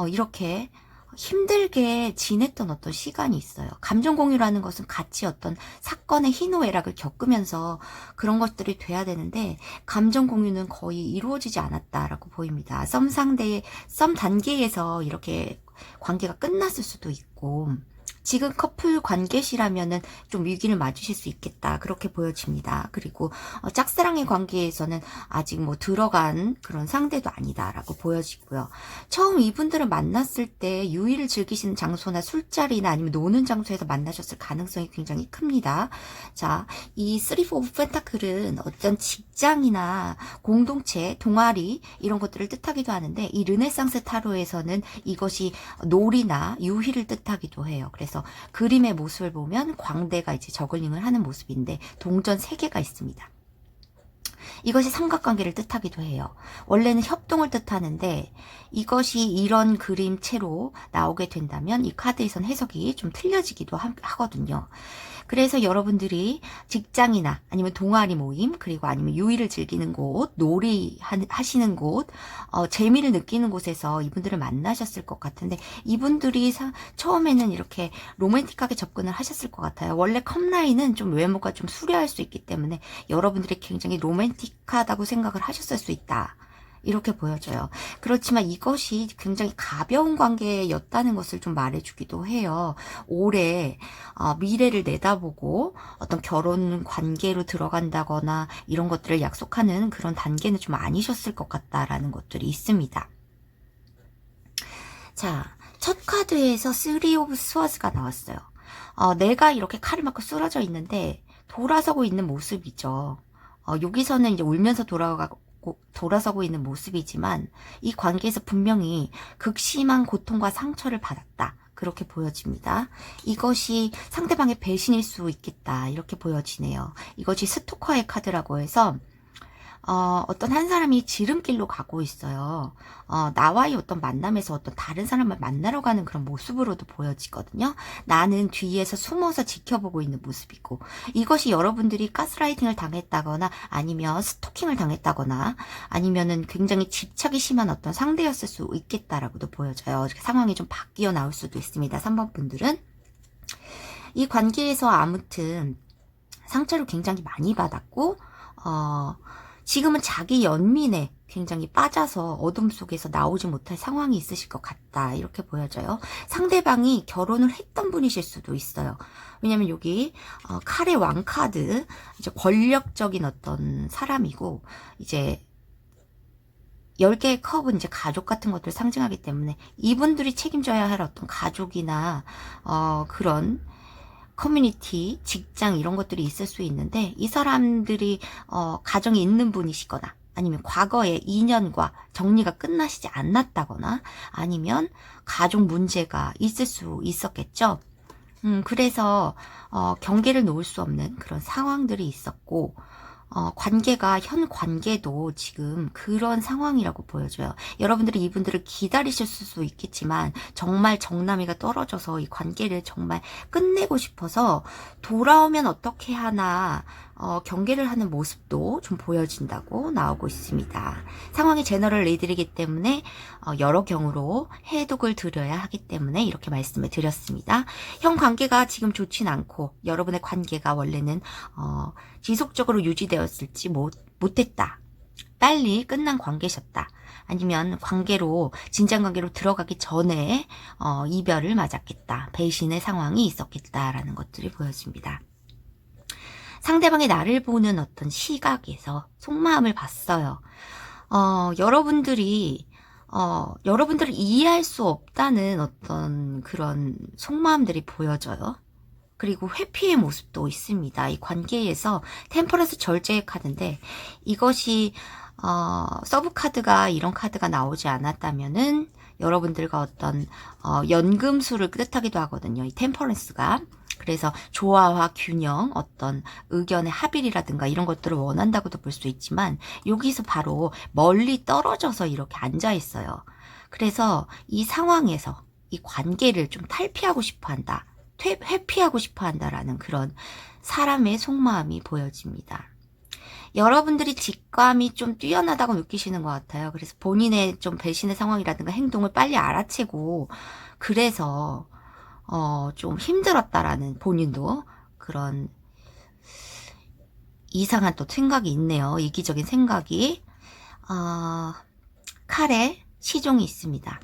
[SPEAKER 1] 이렇게 힘들게 지냈던 어떤 시간이 있어요. 감정 공유라는 것은 같이 어떤 사건의 희노애락을 겪으면서 그런 것들이 돼야 되는데, 감정 공유는 거의 이루어지지 않았다라고 보입니다. 썸 단계에서 이렇게 관계가 끝났을 수도 있고, 지금 커플 관계시라면은 좀 위기를 맞으실 수 있겠다, 그렇게 보여집니다. 그리고 짝사랑의 관계에서는 아직 뭐 들어간 그런 상대도 아니다라고 보여지고요. 처음 이분들을 만났을 때 유의를 즐기시는 장소나 술자리나 아니면 노는 장소에서 만나셨을 가능성이 굉장히 큽니다. 자, 이 3, 4 오브 펜타클은 어떤 직장이나 공동체, 동아리 이런 것들을 뜻하기도 하는데, 이 르네상스 타로에서는 이것이 놀이나 유희를 뜻하기도 해요. 그래서 그림의 모습을 보면 광대가 이제 저글링을 하는 모습인데 동전 3개가 있습니다. 이것이 삼각관계를 뜻하기도 해요. 원래는 협동을 뜻하는데 이것이 이런 그림체로 나오게 된다면 이 카드에선 해석이 좀 틀려지기도 하거든요. 그래서 여러분들이 직장이나 아니면 동아리 모임, 그리고 아니면 유의를 즐기는 곳, 놀이 하시는 곳, 재미를 느끼는 곳에서 이분들을 만나셨을 것 같은데, 이분들이 처음에는 이렇게 로맨틱하게 접근을 하셨을 것 같아요. 원래 컵라인은 좀 외모가 좀 수려할 수 있기 때문에 여러분들이 굉장히 로맨틱하다고 생각을 하셨을 수 있다, 이렇게 보여져요. 그렇지만 이것이 굉장히 가벼운 관계였다는 것을 좀 말해주기도 해요. 올해 미래를 내다보고 어떤 결혼 관계로 들어간다거나 이런 것들을 약속하는 그런 단계는 좀 아니셨을 것 같다라는 것들이 있습니다. 자, 첫 카드에서 3 오브 스워즈가 나왔어요. 내가 이렇게 칼을 맞고 쓰러져 있는데 돌아서고 있는 모습이죠. 여기서는 이제 울면서 돌아서고 있는 모습이지만 이 관계에서 분명히 극심한 고통과 상처를 받았다, 그렇게 보여집니다. 이것이 상대방의 배신일 수 있겠다, 이렇게 보여지네요. 이것이 스토커의 카드라고 해서 어떤 한 사람이 지름길로 가고 있어요. 나와의 어떤 만남에서 어떤 다른 사람을 만나러 가는 그런 모습으로도 보여지거든요. 나는 뒤에서 숨어서 지켜보고 있는 모습이고, 이것이 여러분들이 가스라이팅을 당했다거나 아니면 스토킹을 당했다거나 아니면은 굉장히 집착이 심한 어떤 상대였을 수 있겠다라고도 보여져요. 이렇게 상황이 좀 바뀌어 나올 수도 있습니다. 3번 분들은 이 관계에서 아무튼 상처를 굉장히 많이 받았고, 지금은 자기 연민에 굉장히 빠져서 어둠 속에서 나오지 못할 상황이 있으실 것 같다, 이렇게 보여져요. 상대방이 결혼을 했던 분이실 수도 있어요. 왜냐면 여기 칼의 왕 카드, 이제 권력적인 어떤 사람이고, 이제 10개의 컵은 이제 가족 같은 것들을 상징하기 때문에 이분들이 책임져야 할 어떤 가족이나 그런 커뮤니티, 직장 이런 것들이 있을 수 있는데, 이 사람들이 가정이 있는 분이시거나 아니면 과거에 인연과 정리가 끝나시지 않았다거나 아니면 가족 문제가 있을 수 있었겠죠. 그래서 경계를 놓을 수 없는 그런 상황들이 있었고, 현 관계도 지금 그런 상황이라고 보여져요. 여러분들이 이분들을 기다리실 수 있겠지만 정말 정남이가 떨어져서 이 관계를 정말 끝내고 싶어서 돌아오면 어떻게 하나 경계를 하는 모습도 좀 보여진다고 나오고 있습니다. 상황이 제너럴 리들이기 때문에 여러 경우로 해독을 드려야 하기 때문에 이렇게 말씀을 드렸습니다. 현 관계가 지금 좋진 않고 여러분의 관계가 원래는 지속적으로 유지되었을지 못했다, 빨리 끝난 관계셨다, 아니면 진지한 관계로 들어가기 전에 이별을 맞았겠다, 배신의 상황이 있었겠다라는 것들이 보여집니다. 상대방이 나를 보는 어떤 시각에서 속마음을 봤어요. 여러분들이 여러분들을 이해할 수 없다는 어떤 그런 속마음들이 보여져요. 그리고 회피의 모습도 있습니다. 이 관계에서 템퍼런스 절제의 카드인데, 이것이 서브 카드가 이런 카드가 나오지 않았다면은 여러분들과 어떤 연금술을 뜻하기도 하거든요. 이 템퍼런스가. 그래서 조화와 균형, 어떤 의견의 합일이라든가 이런 것들을 원한다고도 볼 수 있지만, 여기서 바로 멀리 떨어져서 이렇게 앉아 있어요. 그래서 이 상황에서 이 관계를 좀 탈피하고 싶어 한다. 회피하고 싶어 한다라는 그런 사람의 속마음이 보여집니다. 여러분들이 직감이 좀 뛰어나다고 느끼시는 것 같아요. 그래서 본인의 좀 배신의 상황이라든가 행동을 빨리 알아채고, 그래서 좀 힘들었다라는 본인도 그런 이상한 또 생각이 있네요. 이기적인 생각이. 칼에 시종이 있습니다.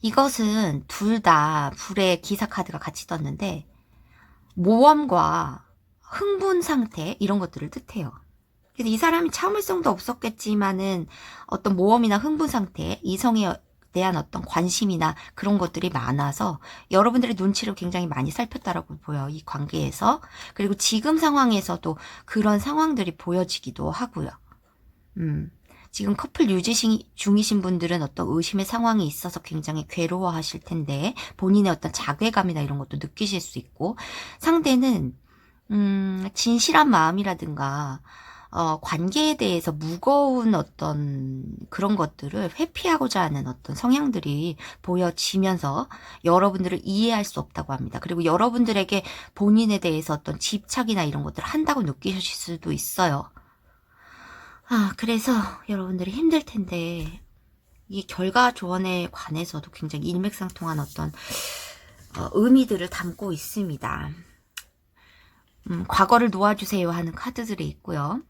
[SPEAKER 1] 이것은 둘 다 불의 기사 카드가 같이 떴는데, 모험과 흥분 상태 이런 것들을 뜻해요. 그래서 이 사람이 참을성도 없었겠지만은 어떤 모험이나 흥분 상태, 이성에 대한 어떤 관심이나 그런 것들이 많아서 여러분들의 눈치를 굉장히 많이 살폈다라고 보여요. 이 관계에서. 그리고 지금 상황에서도 그런 상황들이 보여지기도 하고요. 지금 커플 유지 중이신 분들은 어떤 의심의 상황이 있어서 굉장히 괴로워하실 텐데, 본인의 어떤 자괴감이나 이런 것도 느끼실 수 있고, 상대는 진실한 마음이라든가 관계에 대해서 무거운 어떤 그런 것들을 회피하고자 하는 어떤 성향들이 보여지면서 여러분들을 이해할 수 없다고 합니다. 그리고 여러분들에게 본인에 대해서 어떤 집착이나 이런 것들을 한다고 느끼실 수도 있어요. 그래서 여러분들이 힘들 텐데, 이 결과 조언에 관해서도 굉장히 일맥상통한 어떤 의미들을 담고 있습니다. 과거를 놓아주세요 하는 카드들이 있고요.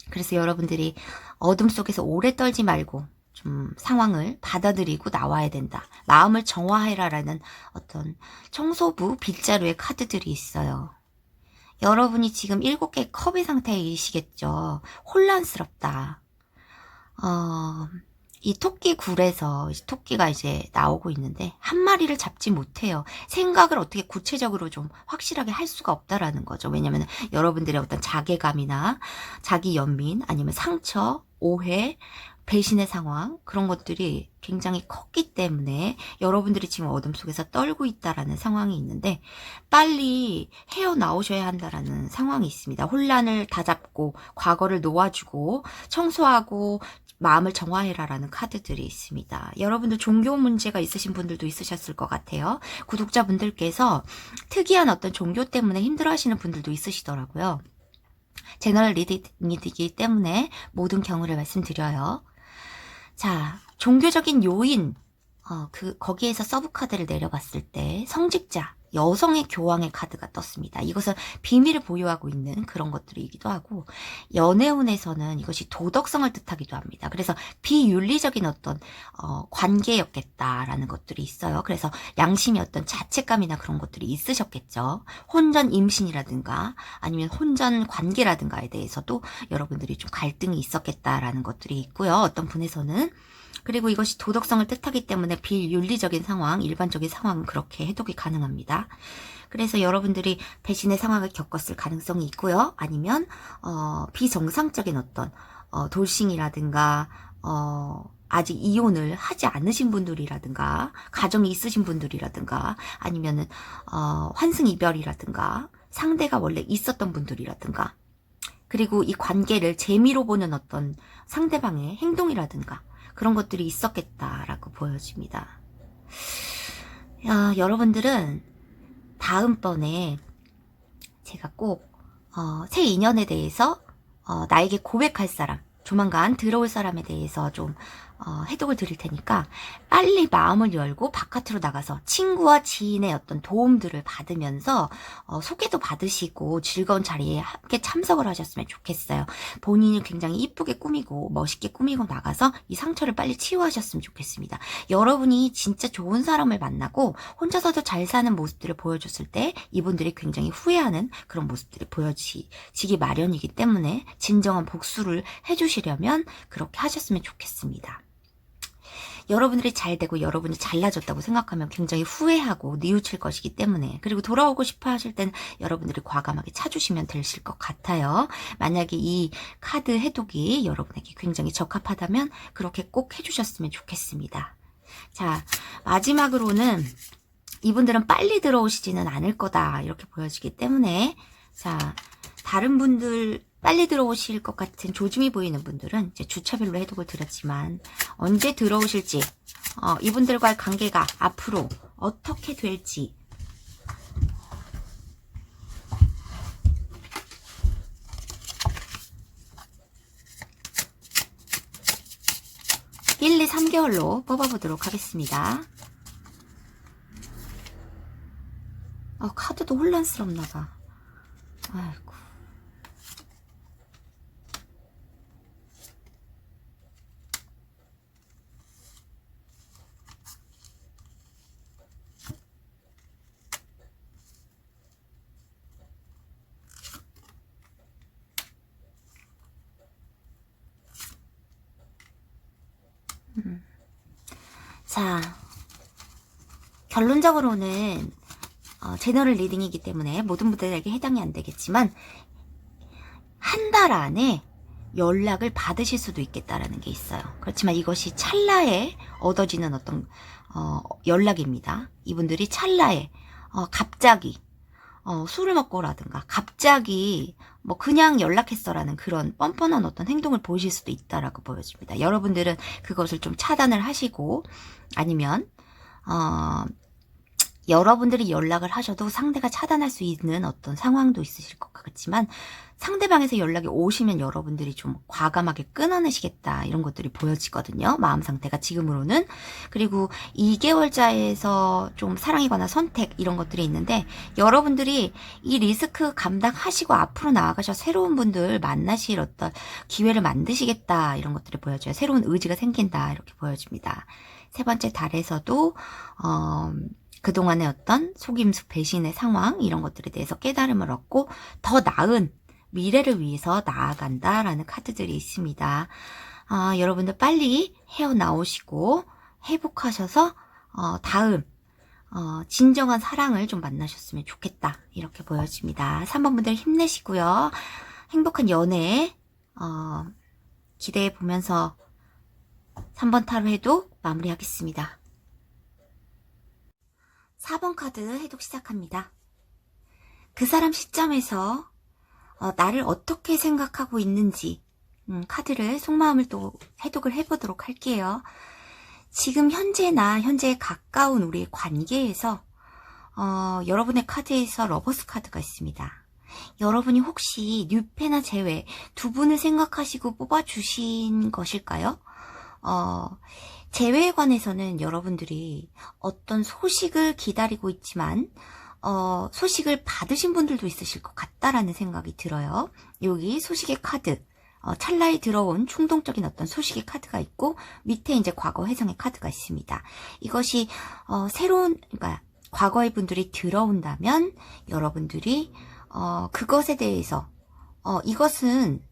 [SPEAKER 1] 그래서 여러분들이 어둠 속에서 오래 떨지 말고 좀 상황을 받아들이고 나와야 된다. 마음을 정화해라라는 어떤 청소부 빗자루의 카드들이 있어요. 여러분이 지금 7개의 컵의 상태이시겠죠. 혼란스럽다. 이 토끼 굴에서 토끼가 이제 나오고 있는데 한 마리를 잡지 못해요. 생각을 어떻게 구체적으로 좀 확실하게 할 수가 없다라는 거죠. 왜냐하면 여러분들의 어떤 자괴감이나 자기 연민 아니면 상처, 오해, 배신의 상황 그런 것들이 굉장히 컸기 때문에 여러분들이 지금 어둠 속에서 떨고 있다라는 상황이 있는데 빨리 헤어나오셔야 한다라는 상황이 있습니다. 혼란을 다잡고 과거를 놓아주고 청소하고 마음을 정화해라라는 카드들이 있습니다. 여러분들 종교 문제가 있으신 분들도 있으셨을 것 같아요. 구독자분들께서 특이한 어떤 종교 때문에 힘들어하시는 분들도 있으시더라고요. 제너럴 리딩이기 때문에 모든 경우를 말씀드려요. 자, 종교적인 요인, 거기에서 서브 카드를 내려봤을 때 성직자, 여성의 교황의 카드가 떴습니다. 이것은 비밀을 보유하고 있는 그런 것들이기도 하고 연애운에서는 이것이 도덕성을 뜻하기도 합니다. 그래서 비윤리적인 어떤 관계였겠다라는 것들이 있어요. 그래서 양심의 어떤 자책감이나 그런 것들이 있으셨겠죠. 혼전 임신이라든가 아니면 혼전 관계라든가에 대해서도 여러분들이 좀 갈등이 있었겠다라는 것들이 있고요. 어떤 분에서는 그리고 이것이 도덕성을 뜻하기 때문에 비윤리적인 상황, 일반적인 상황은 그렇게 해독이 가능합니다. 그래서 여러분들이 배신의 상황을 겪었을 가능성이 있고요. 아니면 비정상적인 어떤 돌싱이라든가 아직 이혼을 하지 않으신 분들이라든가 가정이 있으신 분들이라든가 아니면은 환승 이별이라든가 상대가 원래 있었던 분들이라든가 그리고 이 관계를 재미로 보는 어떤 상대방의 행동이라든가 그런 것들이 있었겠다라고 보여집니다. 여러분들은 다음번에 제가 꼭 새 인연에 대해서 나에게 고백할 사람, 조만간 들어올 사람에 대해서 좀 해독을 드릴 테니까 빨리 마음을 열고 바깥으로 나가서 친구와 지인의 어떤 도움들을 받으면서 소개도 받으시고 즐거운 자리에 함께 참석을 하셨으면 좋겠어요. 본인이 굉장히 이쁘게 꾸미고 멋있게 꾸미고 나가서 이 상처를 빨리 치유하셨으면 좋겠습니다. 여러분이 진짜 좋은 사람을 만나고 혼자서도 잘 사는 모습들을 보여줬을 때 이분들이 굉장히 후회하는 그런 모습들이 보여지기 마련이기 때문에 진정한 복수를 해주시려면 그렇게 하셨으면 좋겠습니다. 여러분들이 잘 되고 여러분이 잘나졌다고 생각하면 굉장히 후회하고 뉘우칠 것이기 때문에, 그리고 돌아오고 싶어 하실 때는 여러분들이 과감하게 찾으시면 되실 것 같아요. 만약에 이 카드 해독이 여러분에게 굉장히 적합하다면 그렇게 꼭 해주셨으면 좋겠습니다. 자, 마지막으로는 이분들은 빨리 들어오시지는 않을 거다 이렇게 보여지기 때문에, 자, 다른 분들 빨리 들어오실 것 같은 조짐이 보이는 분들은 이제 주차별로 해독을 드렸지만, 언제 들어오실지, 이분들과의 관계가 앞으로 어떻게 될지, (1, 2, 3개월로) 뽑아보도록 하겠습니다. 카드도 혼란스럽나봐. 아이고. 자, 결론적으로는 제너럴 리딩이기 때문에 모든 분들에게 해당이 안 되겠지만, 한 달 안에 연락을 받으실 수도 있겠다라는 게 있어요. 그렇지만 이것이 찰나에 얻어지는 어떤 연락입니다. 이분들이 찰나에 갑자기 술을 먹고라든가 갑자기 뭐 그냥 연락했어라는 그런 뻔뻔한 어떤 행동을 보이실 수도 있다라고 보여집니다. 여러분들은 그것을 좀 차단을 하시고, 아니면 여러분들이 연락을 하셔도 상대가 차단할 수 있는 어떤 상황도 있으실 것 같지만, 상대방에서 연락이 오시면 여러분들이 좀 과감하게 끊어내시겠다 이런 것들이 보여지거든요. 마음 상태가 지금으로는. 그리고 2개월자에서 좀 사랑이거나 선택 이런 것들이 있는데, 여러분들이 이 리스크 감당하시고 앞으로 나아가셔 새로운 분들 만나실 어떤 기회를 만드시겠다 이런 것들이 보여져요. 새로운 의지가 생긴다 이렇게 보여집니다. 세 번째 달에서도 그동안의 어떤 속임수, 배신의 상황 이런 것들에 대해서 깨달음을 얻고 더 나은 미래를 위해서 나아간다라는 카드들이 있습니다. 여러분들 빨리 헤어나오시고 회복하셔서 다음 진정한 사랑을 좀 만나셨으면 좋겠다 이렇게 보여집니다. 3번 분들 힘내시고요. 행복한 연애 기대해 보면서 3번 타로 해독 마무리하겠습니다. 4번 카드 해독 시작합니다. 그 사람 시점에서 나를 어떻게 생각하고 있는지 카드를 속마음을 또 해독을 해보도록 할게요. 지금 현재나 현재에 가까운 우리의 관계에서 여러분의 카드에서 러버스 카드가 있습니다. 여러분이 혹시 뉴페나 제외 두 분을 생각하시고 뽑아주신 것일까요? 재회에 관해서는 여러분들이 어떤 소식을 기다리고 있지만 소식을 받으신 분들도 있으실 것 같다라는 생각이 들어요. 여기 소식의 카드, 찰나에 들어온 충동적인 어떤 소식의 카드가 있고, 밑에 이제 과거 회상의 카드가 있습니다. 이것이 새로운, 그러니까 과거의 분들이 들어온다면 여러분들이 그것에 대해서 이것은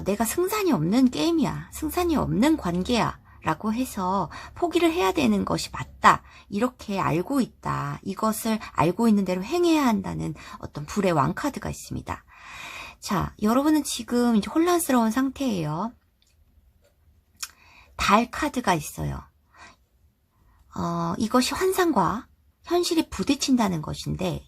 [SPEAKER 1] 내가 승산이 없는 게임이야, 승산이 없는 관계야 라고 해서 포기를 해야 되는 것이 맞다, 이렇게 알고 있다, 이것을 알고 있는 대로 행해야 한다는 어떤 불의 왕카드가 있습니다. 자, 여러분은 지금 이제 혼란스러운 상태예요. 달 카드가 있어요. 이것이 환상과 현실이 부딪힌다는 것인데,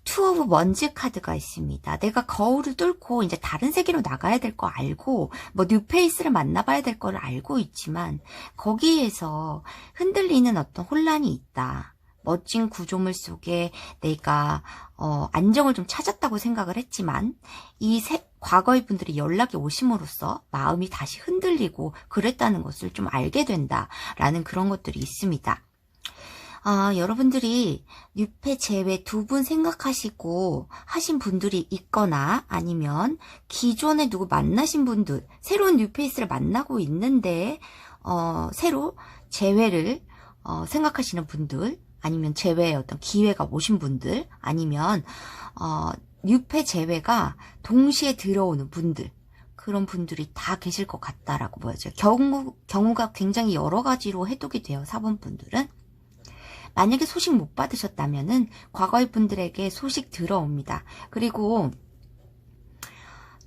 [SPEAKER 1] 투 오브 원즈 카드가 있습니다. 내가 거울을 뚫고 이제 다른 세계로 나가야 될 거 알고, 뭐 뉴페이스를 만나봐야 될 거를 알고 있지만, 거기에서 흔들리는 어떤 혼란이 있다. 멋진 구조물 속에 내가 안정을 좀 찾았다고 생각을 했지만, 과거의 분들이 연락이 오심으로써 마음이 다시 흔들리고 그랬다는 것을 좀 알게 된다라는 그런 것들이 있습니다. 여러분들이 뉴페 제외 두 분 생각하시고 하신 분들이 있거나, 아니면 기존에 누구 만나신 분들, 새로운 뉴페이스를 만나고 있는데 새로 재회를 생각하시는 분들, 아니면 재회의 어떤 기회가 오신 분들, 아니면 뉴페 재회가 동시에 들어오는 분들, 그런 분들이 다 계실 것 같다라고 보여져요. 경우가 굉장히 여러 가지로 해독이 돼요. 4번 분들은. 만약에 소식 못 받으셨다면은 과거의 분들에게 소식 들어옵니다. 그리고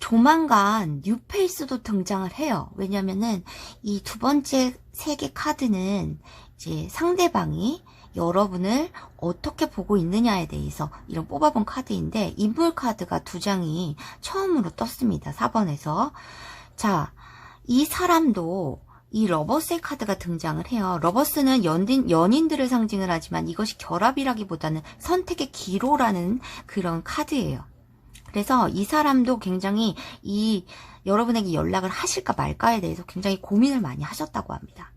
[SPEAKER 1] 조만간 뉴페이스도 등장을 해요. 왜냐면은 이 두 번째 세 개 카드는 이제 상대방이 여러분을 어떻게 보고 있느냐에 대해서 이런 뽑아본 카드인데, 인물 카드가 2장이 처음으로 떴습니다. 4번에서. 자, 이 사람도 이 러버스의 카드가 등장을 해요. 러버스는 연인들을 상징을 하지만 이것이 결합이라기보다는 선택의 기로라는 그런 카드예요. 그래서 이 사람도 굉장히 여러분에게 연락을 하실까 말까에 대해서 굉장히 고민을 많이 하셨다고 합니다.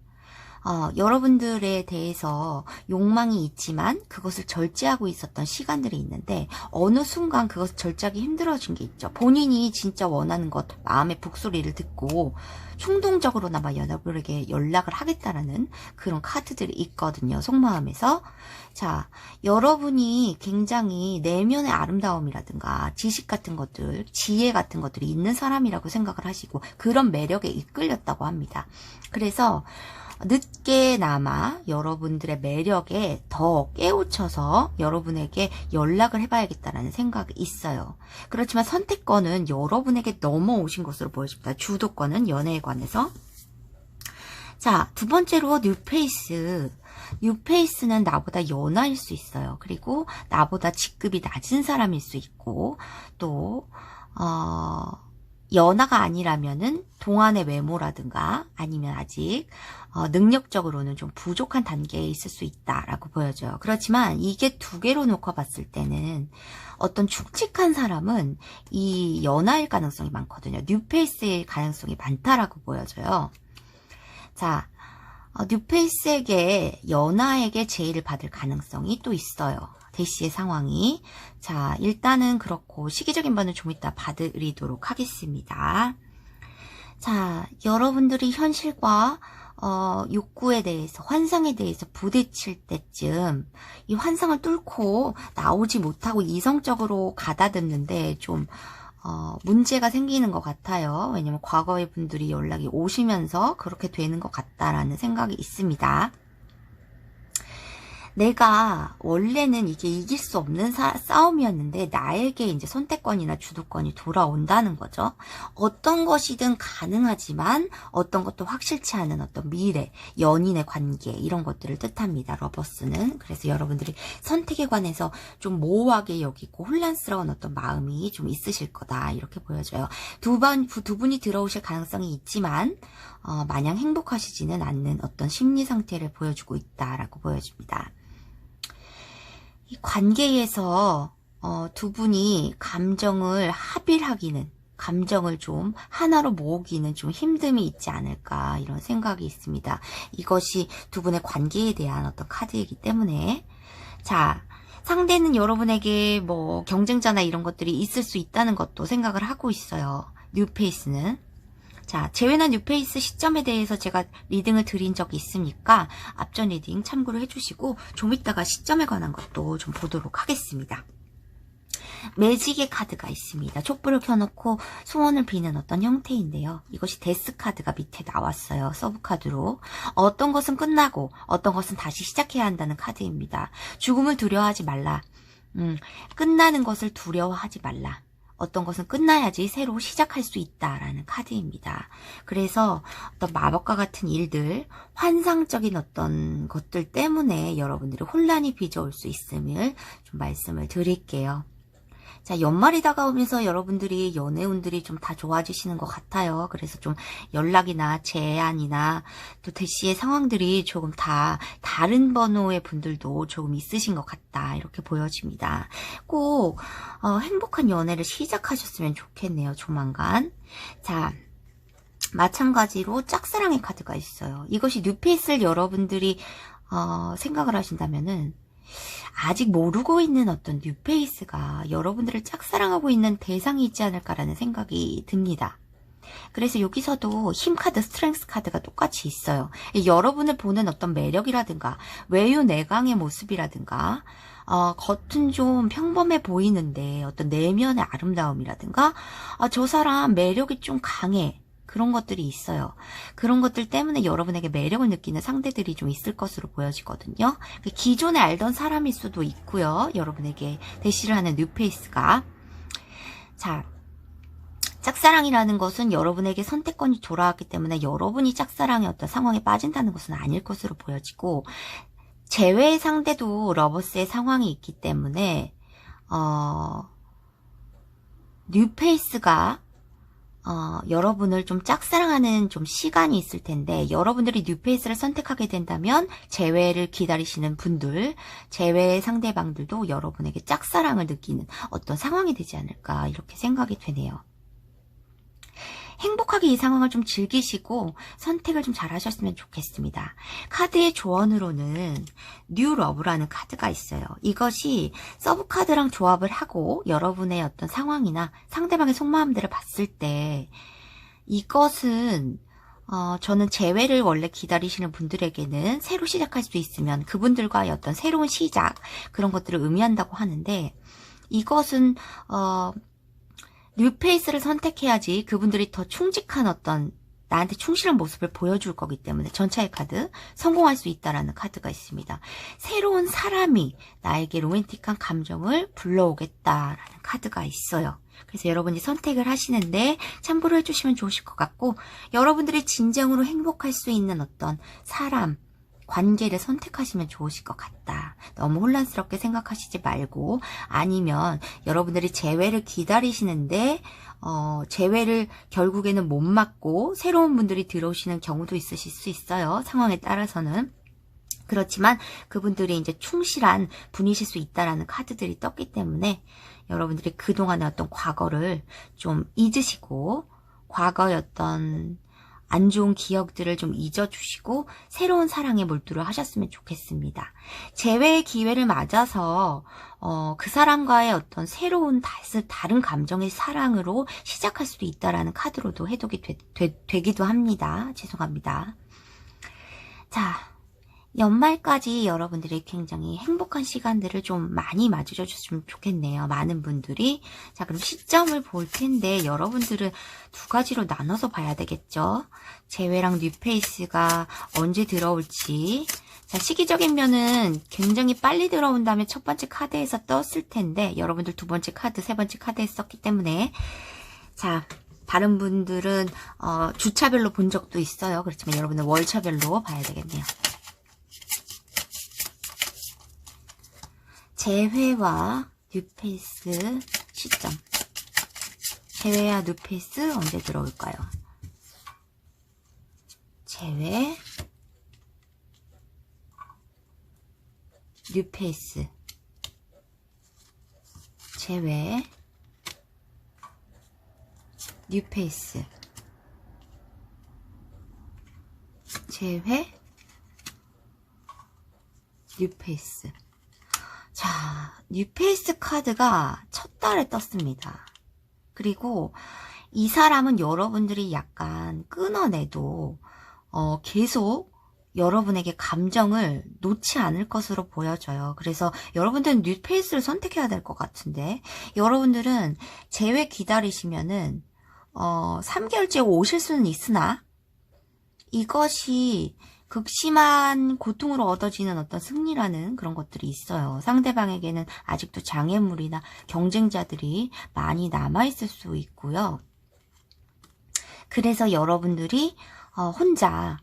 [SPEAKER 1] 여러분들에 대해서 욕망이 있지만 그것을 절제하고 있었던 시간들이 있는데, 어느 순간 그것을 절제하기 힘들어진 게 있죠. 본인이 진짜 원하는 것, 마음의 북소리를 듣고 충동적으로나마 여러분에게 연락을 하겠다라는 그런 카드들이 있거든요. 속마음에서. 자, 여러분이 굉장히 내면의 아름다움이라든가 지식 같은 것들, 지혜 같은 것들이 있는 사람이라고 생각을 하시고 그런 매력에 이끌렸다고 합니다. 그래서 늦게나마 여러분들의 매력에 더 깨우쳐서 여러분에게 연락을 해봐야겠다는 생각이 있어요. 그렇지만 선택권은 여러분에게 넘어오신 것으로 보여집니다. 주도권은 연애에 관해서. 자, 두 번째로 뉴페이스. 뉴페이스는 나보다 연하일 수 있어요. 그리고 나보다 직급이 낮은 사람일 수 있고, 또 연하가 아니라면은 동안의 외모라든가 아니면 아직 능력적으로는 좀 부족한 단계에 있을 수 있다라고 보여져요. 그렇지만 이게 두 개로 놓고 봤을 때는 어떤 축직한 사람은 이 연하일 가능성이 많거든요. 뉴페이스일 가능성이 많다라고 보여져요. 자, 뉴페이스에게 연하에게 제의를 받을 가능성이 또 있어요. 대시의 상황이. 자, 일단은 그렇고 시기적인 바는 좀 이따 봐드리도록 하겠습니다. 자, 여러분들이 현실과 욕구에 대해서, 환상에 대해서 부딪힐 때쯤 이 환상을 뚫고 나오지 못하고 이성적으로 가다듬는데 좀 문제가 생기는 것 같아요. 왜냐면 과거의 분들이 연락이 오시면서 그렇게 되는 것 같다라는 생각이 있습니다. 내가 원래는 이게 이길 수 없는 싸움이었는데 나에게 이제 선택권이나 주도권이 돌아온다는 거죠. 어떤 것이든 가능하지만 어떤 것도 확실치 않은 어떤 미래, 연인의 관계 이런 것들을 뜻합니다. 러버스는. 그래서 여러분들이 선택에 관해서 좀 모호하게 여기고 혼란스러운 어떤 마음이 좀 있으실 거다 이렇게 보여져요. 두 분이 들어오실 가능성이 있지만 마냥 행복하시지는 않는 어떤 심리 상태를 보여주고 있다라고 보여집니다. 이 관계에서 두 분이 감정을 합일하기는, 감정을 좀 하나로 모으기는 좀 힘듦이 있지 않을까 이런 생각이 있습니다. 이것이 두 분의 관계에 대한 어떤 카드이기 때문에. 자, 상대는 여러분에게 뭐 경쟁자나 이런 것들이 있을 수 있다는 것도 생각을 하고 있어요. 뉴페이스는. 자, 재회나 뉴페이스 시점에 대해서 제가 리딩을 드린 적이 있으니까 앞전 리딩 참고를 해주시고 좀 이따가 시점에 관한 것도 좀 보도록 하겠습니다. 매직의 카드가 있습니다. 촛불을 켜놓고 소원을 비는 어떤 형태인데요. 이것이 데스 카드가 밑에 나왔어요. 서브 카드로. 어떤 것은 끝나고 어떤 것은 다시 시작해야 한다는 카드입니다. 죽음을 두려워하지 말라. 끝나는 것을 두려워하지 말라. 어떤 것은 끝나야지 새로 시작할 수 있다라는 카드입니다. 그래서 어떤 마법과 같은 일들, 환상적인 어떤 것들 때문에 여러분들이 혼란이 빚어올 수 있음을 좀 말씀을 드릴게요. 자, 연말이 다가오면서 여러분들이 연애운들이 좀 다 좋아지시는 것 같아요. 그래서 좀 연락이나 제안이나 또 대시의 상황들이 조금 다 다른 번호의 분들도 조금 있으신 것 같다 이렇게 보여집니다. 꼭 행복한 연애를 시작하셨으면 좋겠네요. 조만간. 자, 마찬가지로 짝사랑의 카드가 있어요. 이것이 뉴페이스를 여러분들이 생각을 하신다면은 아직 모르고 있는 어떤 뉴페이스가 여러분들을 짝사랑하고 있는 대상이 있지 않을까라는 생각이 듭니다. 그래서 여기서도 힘 카드, 스트렝스 카드가 똑같이 있어요. 여러분을 보는 어떤 매력이라든가 외유 내강의 모습이라든가 겉은 좀 평범해 보이는데 어떤 내면의 아름다움이라든가 저 사람 매력이 좀 강해. 그런 것들이 있어요. 그런 것들 때문에 여러분에게 매력을 느끼는 상대들이 좀 있을 것으로 보여지거든요. 기존에 알던 사람일 수도 있고요. 여러분에게 대시를 하는 뉴페이스가. 자, 짝사랑이라는 것은 여러분에게 선택권이 돌아왔기 때문에 여러분이 짝사랑의 어떤 상황에 빠진다는 것은 아닐 것으로 보여지고, 제외의 상대도 러버스의 상황이 있기 때문에 뉴페이스가 여러분을 좀 짝사랑하는 좀 시간이 있을 텐데, 여러분들이 뉴페이스를 선택하게 된다면 재회를 기다리시는 분들, 재회의 상대방들도 여러분에게 짝사랑을 느끼는 어떤 상황이 되지 않을까 이렇게 생각이 되네요. 행복하게 이 상황을 좀 즐기시고 선택을 좀 잘 하셨으면 좋겠습니다. 카드의 조언으로는 뉴 러브라는 카드가 있어요. 이것이 서브 카드랑 조합을 하고 여러분의 어떤 상황이나 상대방의 속마음들을 봤을 때, 이것은 저는 재회를 원래 기다리시는 분들에게는 새로 시작할 수 있으면 그분들과의 어떤 새로운 시작, 그런 것들을 의미한다고 하는데, 이것은 뉴페이스를 선택해야지 그분들이 더 충직한 어떤 나한테 충실한 모습을 보여줄 거기 때문에 전차의 카드, 성공할 수 있다라는 카드가 있습니다. 새로운 사람이 나에게 로맨틱한 감정을 불러오겠다라는 카드가 있어요. 그래서 여러분이 선택을 하시는데 참고로 해주시면 좋으실 것 같고, 여러분들이 진정으로 행복할 수 있는 어떤 사람, 관계를 선택하시면 좋으실 것 같다. 너무 혼란스럽게 생각하시지 말고, 아니면 여러분들이 재회를 기다리시는데 재회를 결국에는 못 맞고 새로운 분들이 들어오시는 경우도 있으실 수 있어요. 상황에 따라서는. 그렇지만 그분들이 이제 충실한 분이실 수 있다라는 카드들이 떴기 때문에 여러분들이 그동안의 어떤 과거를 좀 잊으시고, 과거의 어떤 안 좋은 기억들을 좀 잊어주시고 새로운 사랑에 몰두를 하셨으면 좋겠습니다. 재회의 기회를 맞아서 그 사람과의 어떤 새로운 다른 감정의 사랑으로 시작할 수도 있다라는 카드로도 해독이 되기도 합니다. 죄송합니다. 자, 연말까지 여러분들이 굉장히 행복한 시간들을 좀 많이 맞으셔 주셨으면 좋겠네요. 많은 분들이. 자, 그럼 시점을 볼 텐데 여러분들은 두 가지로 나눠서 봐야 되겠죠. 재회랑 뉴페이스가 언제 들어올지. 자, 시기적인 면은 굉장히 빨리 들어온 다음에 첫 번째 카드에서 떴을 텐데, 여러분들 두 번째 카드, 세 번째 카드에서 썼기 때문에. 자, 다른 분들은 주차별로 본 적도 있어요. 그렇지만 여러분은 월차별로 봐야 되겠네요. 재회와 뉴페이스 시점. 재회와 뉴페이스 언제 들어올까요? 재회, 뉴페이스, 재회, 뉴페이스, 재회, 뉴페이스. 자, 뉴페이스 카드가 첫 달에 떴습니다. 그리고 이 사람은 여러분들이 약간 끊어내도 계속 여러분에게 감정을 놓지 않을 것으로 보여져요. 그래서 여러분들은 뉴페이스를 선택해야 될 것 같은데, 여러분들은 재회 기다리시면은 3개월째 오실 수는 있으나 이것이 극심한 고통으로 얻어지는 어떤 승리라는 그런 것들이 있어요. 상대방에게는 아직도 장애물이나 경쟁자들이 많이 남아있을 수 있고요. 그래서 여러분들이 혼자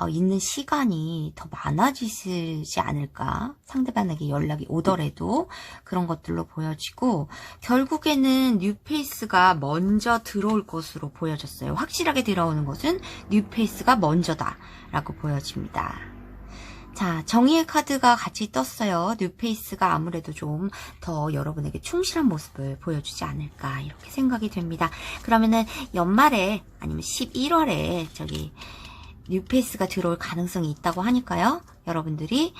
[SPEAKER 1] 있는 시간이 더 많아지지 않을까. 상대방에게 연락이 오더라도 그런 것들로 보여지고, 결국에는 뉴페이스가 먼저 들어올 것으로 보여졌어요. 확실하게 들어오는 것은 뉴페이스가 먼저다 라고 보여집니다. 자, 정의의 카드가 같이 떴어요. 뉴페이스가 아무래도 좀 더 여러분에게 충실한 모습을 보여주지 않을까 이렇게 생각이 됩니다. 그러면은 연말에 아니면 11월에 뉴페이스가 들어올 가능성이 있다고 하니까요. 여러분들이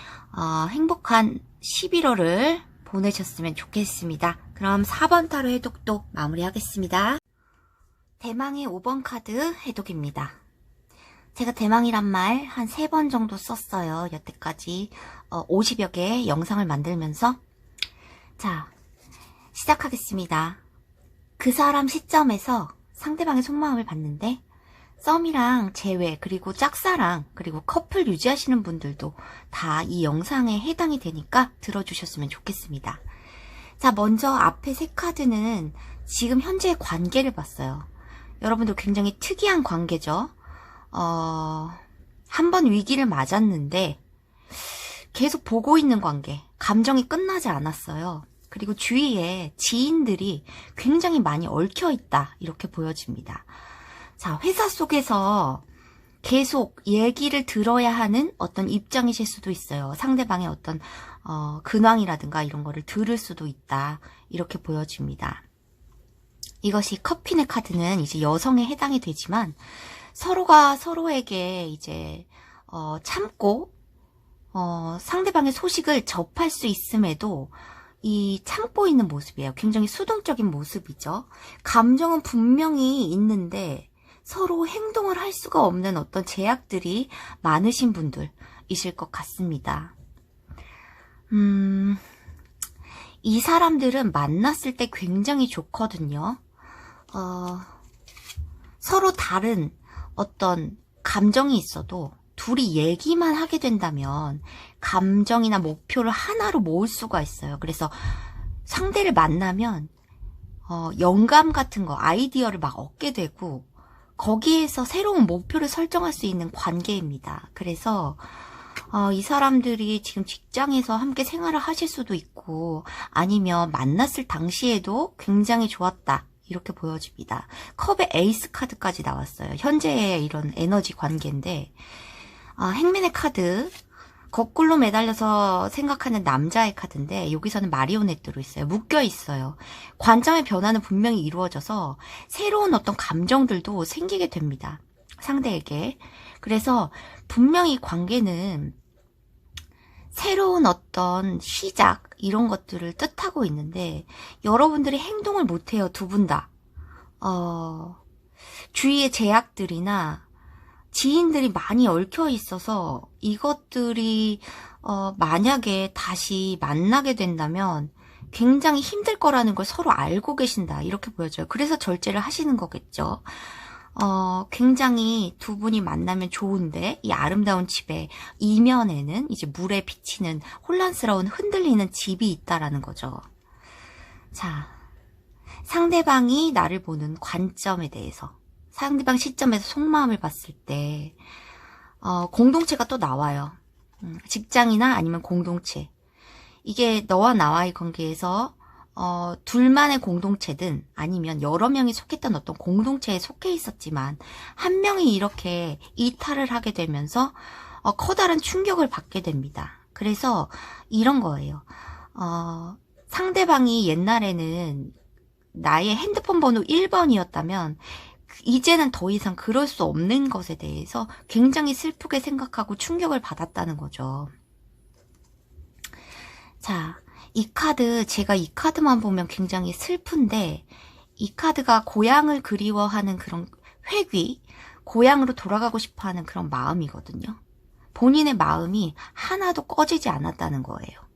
[SPEAKER 1] 행복한 11월을 보내셨으면 좋겠습니다. 그럼 4번 타로 해독도 마무리하겠습니다. 대망의 5번 카드 해독입니다. 제가 대망이란 말 한 3번 정도 썼어요. 여태까지 50여 개의 영상을 만들면서. 자, 시작하겠습니다. 그 사람 시점에서 상대방의 속마음을 봤는데 썸이랑 재회, 그리고 짝사랑, 그리고 커플 유지하시는 분들도 다 이 영상에 해당이 되니까 들어주셨으면 좋겠습니다. 자, 먼저 앞에 3카드는 지금 현재의 관계를 봤어요. 여러분들 굉장히 특이한 관계죠. 한 번 위기를 맞았는데 계속 보고 있는 관계, 감정이 끝나지 않았어요. 그리고 주위에 지인들이 굉장히 많이 얽혀 있다, 이렇게 보여집니다. 자, 회사 속에서 계속 얘기를 들어야 하는 어떤 입장이실 수도 있어요. 상대방의 어떤 근황이라든가 이런 거를 들을 수도 있다, 이렇게 보여집니다. 이것이 커핀의 카드는 이제 여성에 해당이 되지만 서로가 서로에게 이제 참고 상대방의 소식을 접할 수 있음에도 이 참고 있는 모습이에요. 굉장히 수동적인 모습이죠. 감정은 분명히 있는데 서로 행동을 할 수가 없는 어떤 제약들이 많으신 분들이실 것 같습니다. 이 사람들은 만났을 때 굉장히 좋거든요. 서로 다른 어떤 감정이 있어도 둘이 얘기만 하게 된다면 감정이나 목표를 하나로 모을 수가 있어요. 그래서 상대를 만나면 영감 같은 거, 아이디어를 막 얻게 되고 거기에서 새로운 목표를 설정할 수 있는 관계입니다. 그래서 이 사람들이 지금 직장에서 함께 생활을 하실 수도 있고 아니면 만났을 당시에도 굉장히 좋았다, 이렇게 보여집니다. 컵의 에이스 카드까지 나왔어요. 현재의 이런 에너지 관계인데 행맨의 카드, 거꾸로 매달려서 생각하는 남자의 카드인데 여기서는 마리오네트로 있어요. 묶여 있어요. 관점의 변화는 분명히 이루어져서 새로운 어떤 감정들도 생기게 됩니다. 상대에게. 그래서 분명히 관계는 새로운 어떤 시작, 이런 것들을 뜻하고 있는데 여러분들이 행동을 못해요. 두 분 다. 주위의 제약들이나 지인들이 많이 얽혀 있어서 이것들이 만약에 다시 만나게 된다면 굉장히 힘들 거라는 걸 서로 알고 계신다, 이렇게 보여져요. 그래서 절제를 하시는 거겠죠. 굉장히 두 분이 만나면 좋은데 이 아름다운 집의 이면에는 이제 물에 비치는 혼란스러운 흔들리는 집이 있다라는 거죠. 자, 상대방이 나를 보는 관점에 대해서, 상대방 시점에서 속마음을 봤을 때 공동체가 또 나와요. 직장이나 아니면 공동체. 이게 너와 나와의 관계에서 둘만의 공동체든 아니면 여러 명이 속했던 어떤 공동체에 속해 있었지만 한 명이 이렇게 이탈을 하게 되면서 커다란 충격을 받게 됩니다. 그래서 이런 거예요. 상대방이 옛날에는 나의 핸드폰 번호 1번이었다면 이제는 더 이상 그럴 수 없는 것에 대해서 굉장히 슬프게 생각하고 충격을 받았다는 거죠. 자, 이 카드, 제가 이 카드만 보면 굉장히 슬픈데 이 카드가 고향을 그리워하는 그런 회귀, 고향으로 돌아가고 싶어하는 그런 마음이거든요. 본인의 마음이 하나도 꺼지지 않았다는 거예요.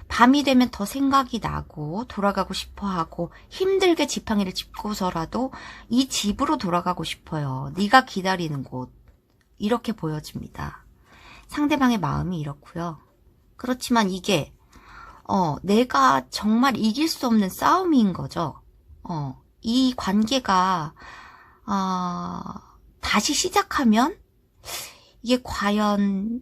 [SPEAKER 1] 밤이 되면 더 생각이 나고 돌아가고 싶어하고 힘들게 지팡이를 짚고서라도 이 집으로 돌아가고 싶어요. 네가 기다리는 곳, 이렇게 보여집니다. 상대방의 마음이 이렇고요. 그렇지만 이게 내가 정말 이길 수 없는 싸움인 거죠. 이 관계가 다시 시작하면 이게 과연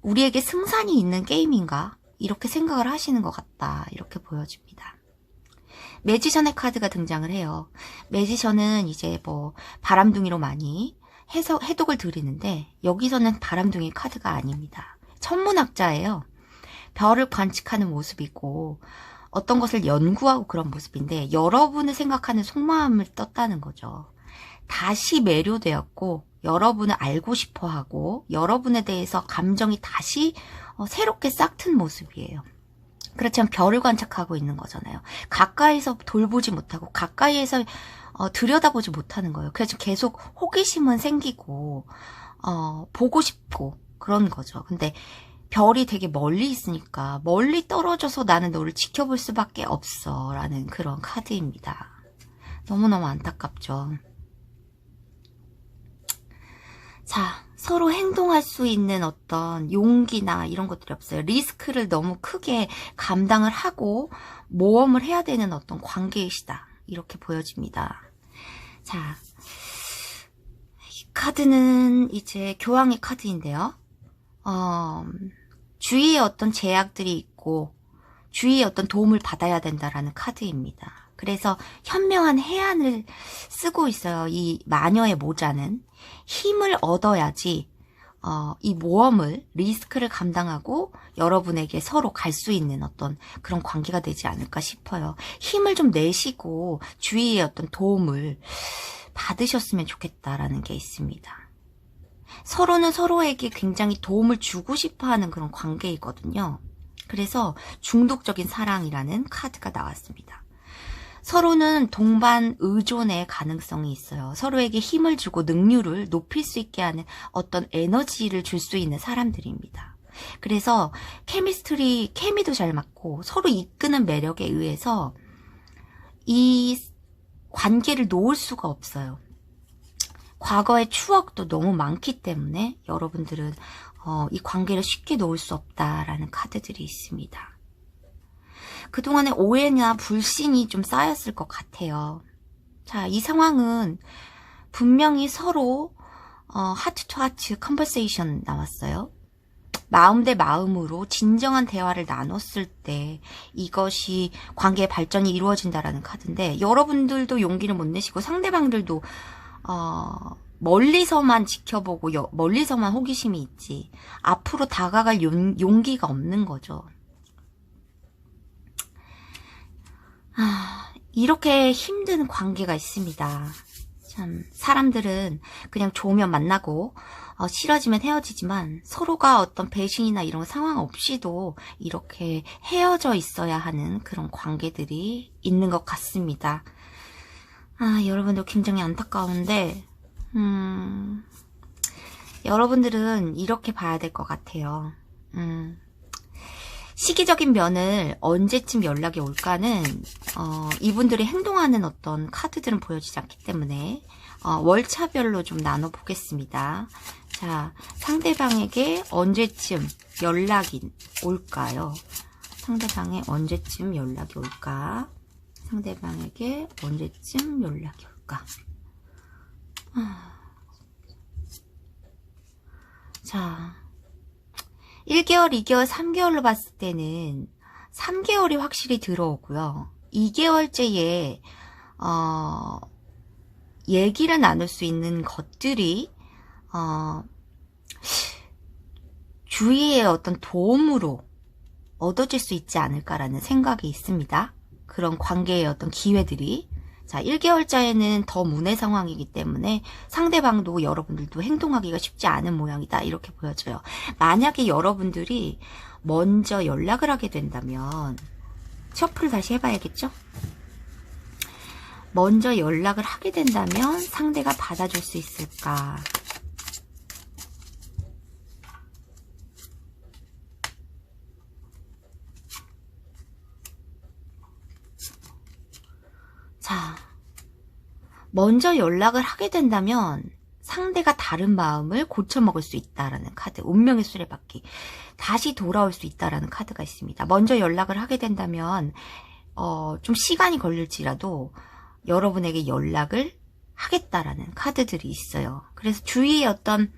[SPEAKER 1] 우리에게 승산이 있는 게임인가? 이렇게 생각을 하시는 것 같다, 이렇게 보여집니다. 매지션의 카드가 등장을 해요. 매지션은 이제 뭐 바람둥이로 많이 해독을 드리는데 여기서는 바람둥이 카드가 아닙니다. 천문학자예요. 별을 관측하는 모습이고 어떤 것을 연구하고 그런 모습인데 여러분을 생각하는 속마음을 떴다는 거죠. 다시 매료되었고 여러분을 알고 싶어하고 여러분에 대해서 감정이 다시 새롭게 싹튼 모습이에요. 그렇지만 별을 관측하고 있는 거잖아요. 가까이서 돌보지 못하고 가까이에서 들여다보지 못하는 거예요. 그래서 계속 호기심은 생기고 보고 싶고 그런 거죠. 근데 별이 되게 멀리 있으니까 멀리 떨어져서 나는 너를 지켜볼 수밖에 없어 라는 그런 카드입니다. 너무너무 안타깝죠. 자, 서로 행동할 수 있는 어떤 용기나 이런 것들이 없어요. 리스크를 너무 크게 감당을 하고 모험을 해야 되는 어떤 관계이시다. 이렇게 보여집니다. 자, 이 카드는 이제 교황의 카드인데요. 주위에 어떤 제약들이 있고 주위에 어떤 도움을 받아야 된다라는 카드입니다. 그래서 현명한 해안을 쓰고 있어요. 이 마녀의 모자는 힘을 얻어야지 이 모험을 리스크를 감당하고 여러분에게 서로 갈 수 있는 어떤 그런 관계가 되지 않을까 싶어요. 힘을 좀 내시고 주위의 어떤 도움을 받으셨으면 좋겠다라는 게 있습니다. 서로는 서로에게 굉장히 도움을 주고 싶어하는 그런 관계이거든요. 그래서 중독적인 사랑이라는 카드가 나왔습니다. 서로는 동반 의존의 가능성이 있어요. 서로에게 힘을 주고 능률을 높일 수 있게 하는 어떤 에너지를 줄 수 있는 사람들입니다. 그래서 케미도 잘 맞고 서로 이끄는 매력에 의해서 이 관계를 놓을 수가 없어요. 과거의 추억도 너무 많기 때문에 여러분들은 이 관계를 쉽게 놓을 수 없다라는 카드들이 있습니다. 그동안에 오해나 불신이 좀 쌓였을 것 같아요. 자, 이 상황은 분명히 서로 하트 투 하트 컨버세이션 나왔어요. 마음 대 마음으로 진정한 대화를 나눴을 때 이것이 관계의 발전이 이루어진다라는 카드인데 여러분들도 용기를 못 내시고 상대방들도 멀리서만 지켜보고 멀리서만 호기심이 있지 앞으로 다가갈 용기가 없는 거죠. 이렇게 힘든 관계가 있습니다. 참 사람들은 그냥 좋으면 만나고 싫어지면 헤어지지만 서로가 어떤 배신이나 이런 상황 없이도 이렇게 헤어져 있어야 하는 그런 관계들이 있는 것 같습니다. 여러분들 굉장히 안타까운데 여러분들은 이렇게 봐야 될 것 같아요. 시기적인 면을 언제쯤 연락이 올까는 이분들이 행동하는 어떤 카드들은 보여지지 않기 때문에 월차별로 좀 나눠보겠습니다. 자, 상대방에게 언제쯤 연락이 올까요? 상대방에 언제쯤 연락이 올까? 상대방에게 언제쯤 연락이 올까? 자, 1개월, 2개월, 3개월로 봤을 때는 3개월이 확실히 들어오고요. 2개월째에 얘기를 나눌 수 있는 것들이 주위의 어떤 도움으로 얻어질 수 있지 않을까라는 생각이 있습니다. 그런 관계의 어떤 기회들이. 자, 1개월째에는 더 문의 상황이기 때문에 상대방도 여러분들도 행동하기가 쉽지 않은 모양이다. 이렇게 보여져요. 만약에 여러분들이 먼저 연락을 하게 된다면 셔플을 다시 해봐야겠죠? 먼저 연락을 하게 된다면 상대가 받아줄 수 있을까? 자, 먼저 연락을 하게 된다면 상대가 다른 마음을 고쳐먹을 수 있다라는 카드, 운명의 수레바퀴, 다시 돌아올 수 있다라는 카드가 있습니다. 먼저 연락을 하게 된다면 좀 시간이 걸릴지라도 여러분에게 연락을 하겠다라는 카드들이 있어요. 그래서 주위의 어떤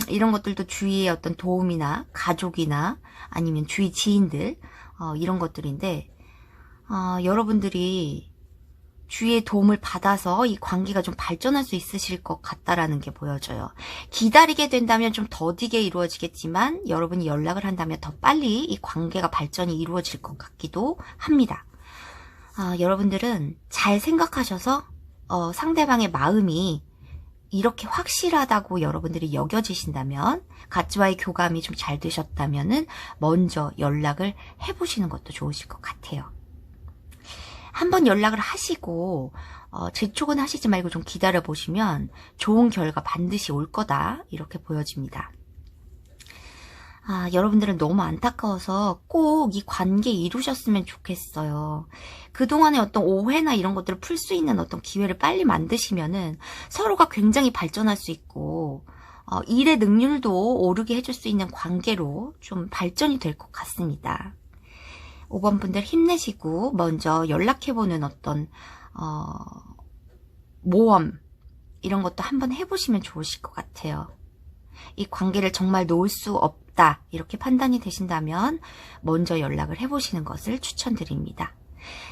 [SPEAKER 1] 이런 것들도 주위의 어떤 도움이나 가족이나 아니면 주위 지인들 이런 것들인데 여러분들이 주위의 도움을 받아서 이 관계가 좀 발전할 수 있으실 것 같다라는 게 보여져요. 기다리게 된다면 좀 더디게 이루어지겠지만 여러분이 연락을 한다면 더 빨리 이 관계가 발전이 이루어질 것 같기도 합니다. 여러분들은 잘 생각하셔서 상대방의 마음이 이렇게 확실하다고 여러분들이 여겨지신다면 가치와의 교감이 좀 잘 되셨다면은 먼저 연락을 해보시는 것도 좋으실 것 같아요. 한번 연락을 하시고 재촉은 하시지 말고 좀 기다려 보시면 좋은 결과 반드시 올 거다. 이렇게 보여집니다. 여러분들은 너무 안타까워서 꼭 이 관계 이루셨으면 좋겠어요. 그동안의 어떤 오해나 이런 것들을 풀 수 있는 어떤 기회를 빨리 만드시면은 서로가 굉장히 발전할 수 있고, 일의 능률도 오르게 해줄 수 있는 관계로 좀 발전이 될 것 같습니다. 5번 분들 힘내시고 먼저 연락해보는 어떤 모험 이런 것도 한번 해보시면 좋으실 것 같아요. 이 관계를 정말 놓을 수 없다 이렇게 판단이 되신다면 먼저 연락을 해보시는 것을 추천드립니다.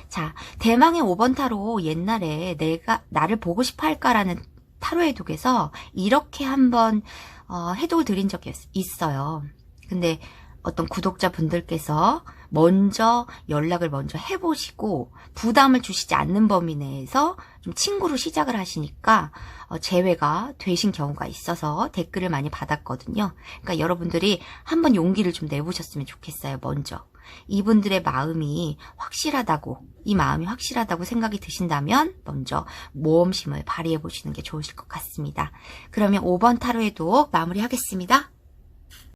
[SPEAKER 1] 자, 대망의 5번 타로 옛날에 내가 나를 보고 싶어 할까라는 타로 해독에서 이렇게 한번 해독을 드린 적이 있어요. 근데 어떤 구독자분들께서 먼저 연락을 먼저 해보시고 부담을 주시지 않는 범위 내에서 좀 친구로 시작을 하시니까 재회가 되신 경우가 있어서 댓글을 많이 받았거든요. 그러니까 여러분들이 한번 용기를 좀 내보셨으면 좋겠어요. 먼저 이분들의 마음이 확실하다고, 이 마음이 확실하다고 생각이 드신다면 먼저 모험심을 발휘해 보시는 게 좋으실 것 같습니다. 그러면 5번 타로에도 마무리하겠습니다.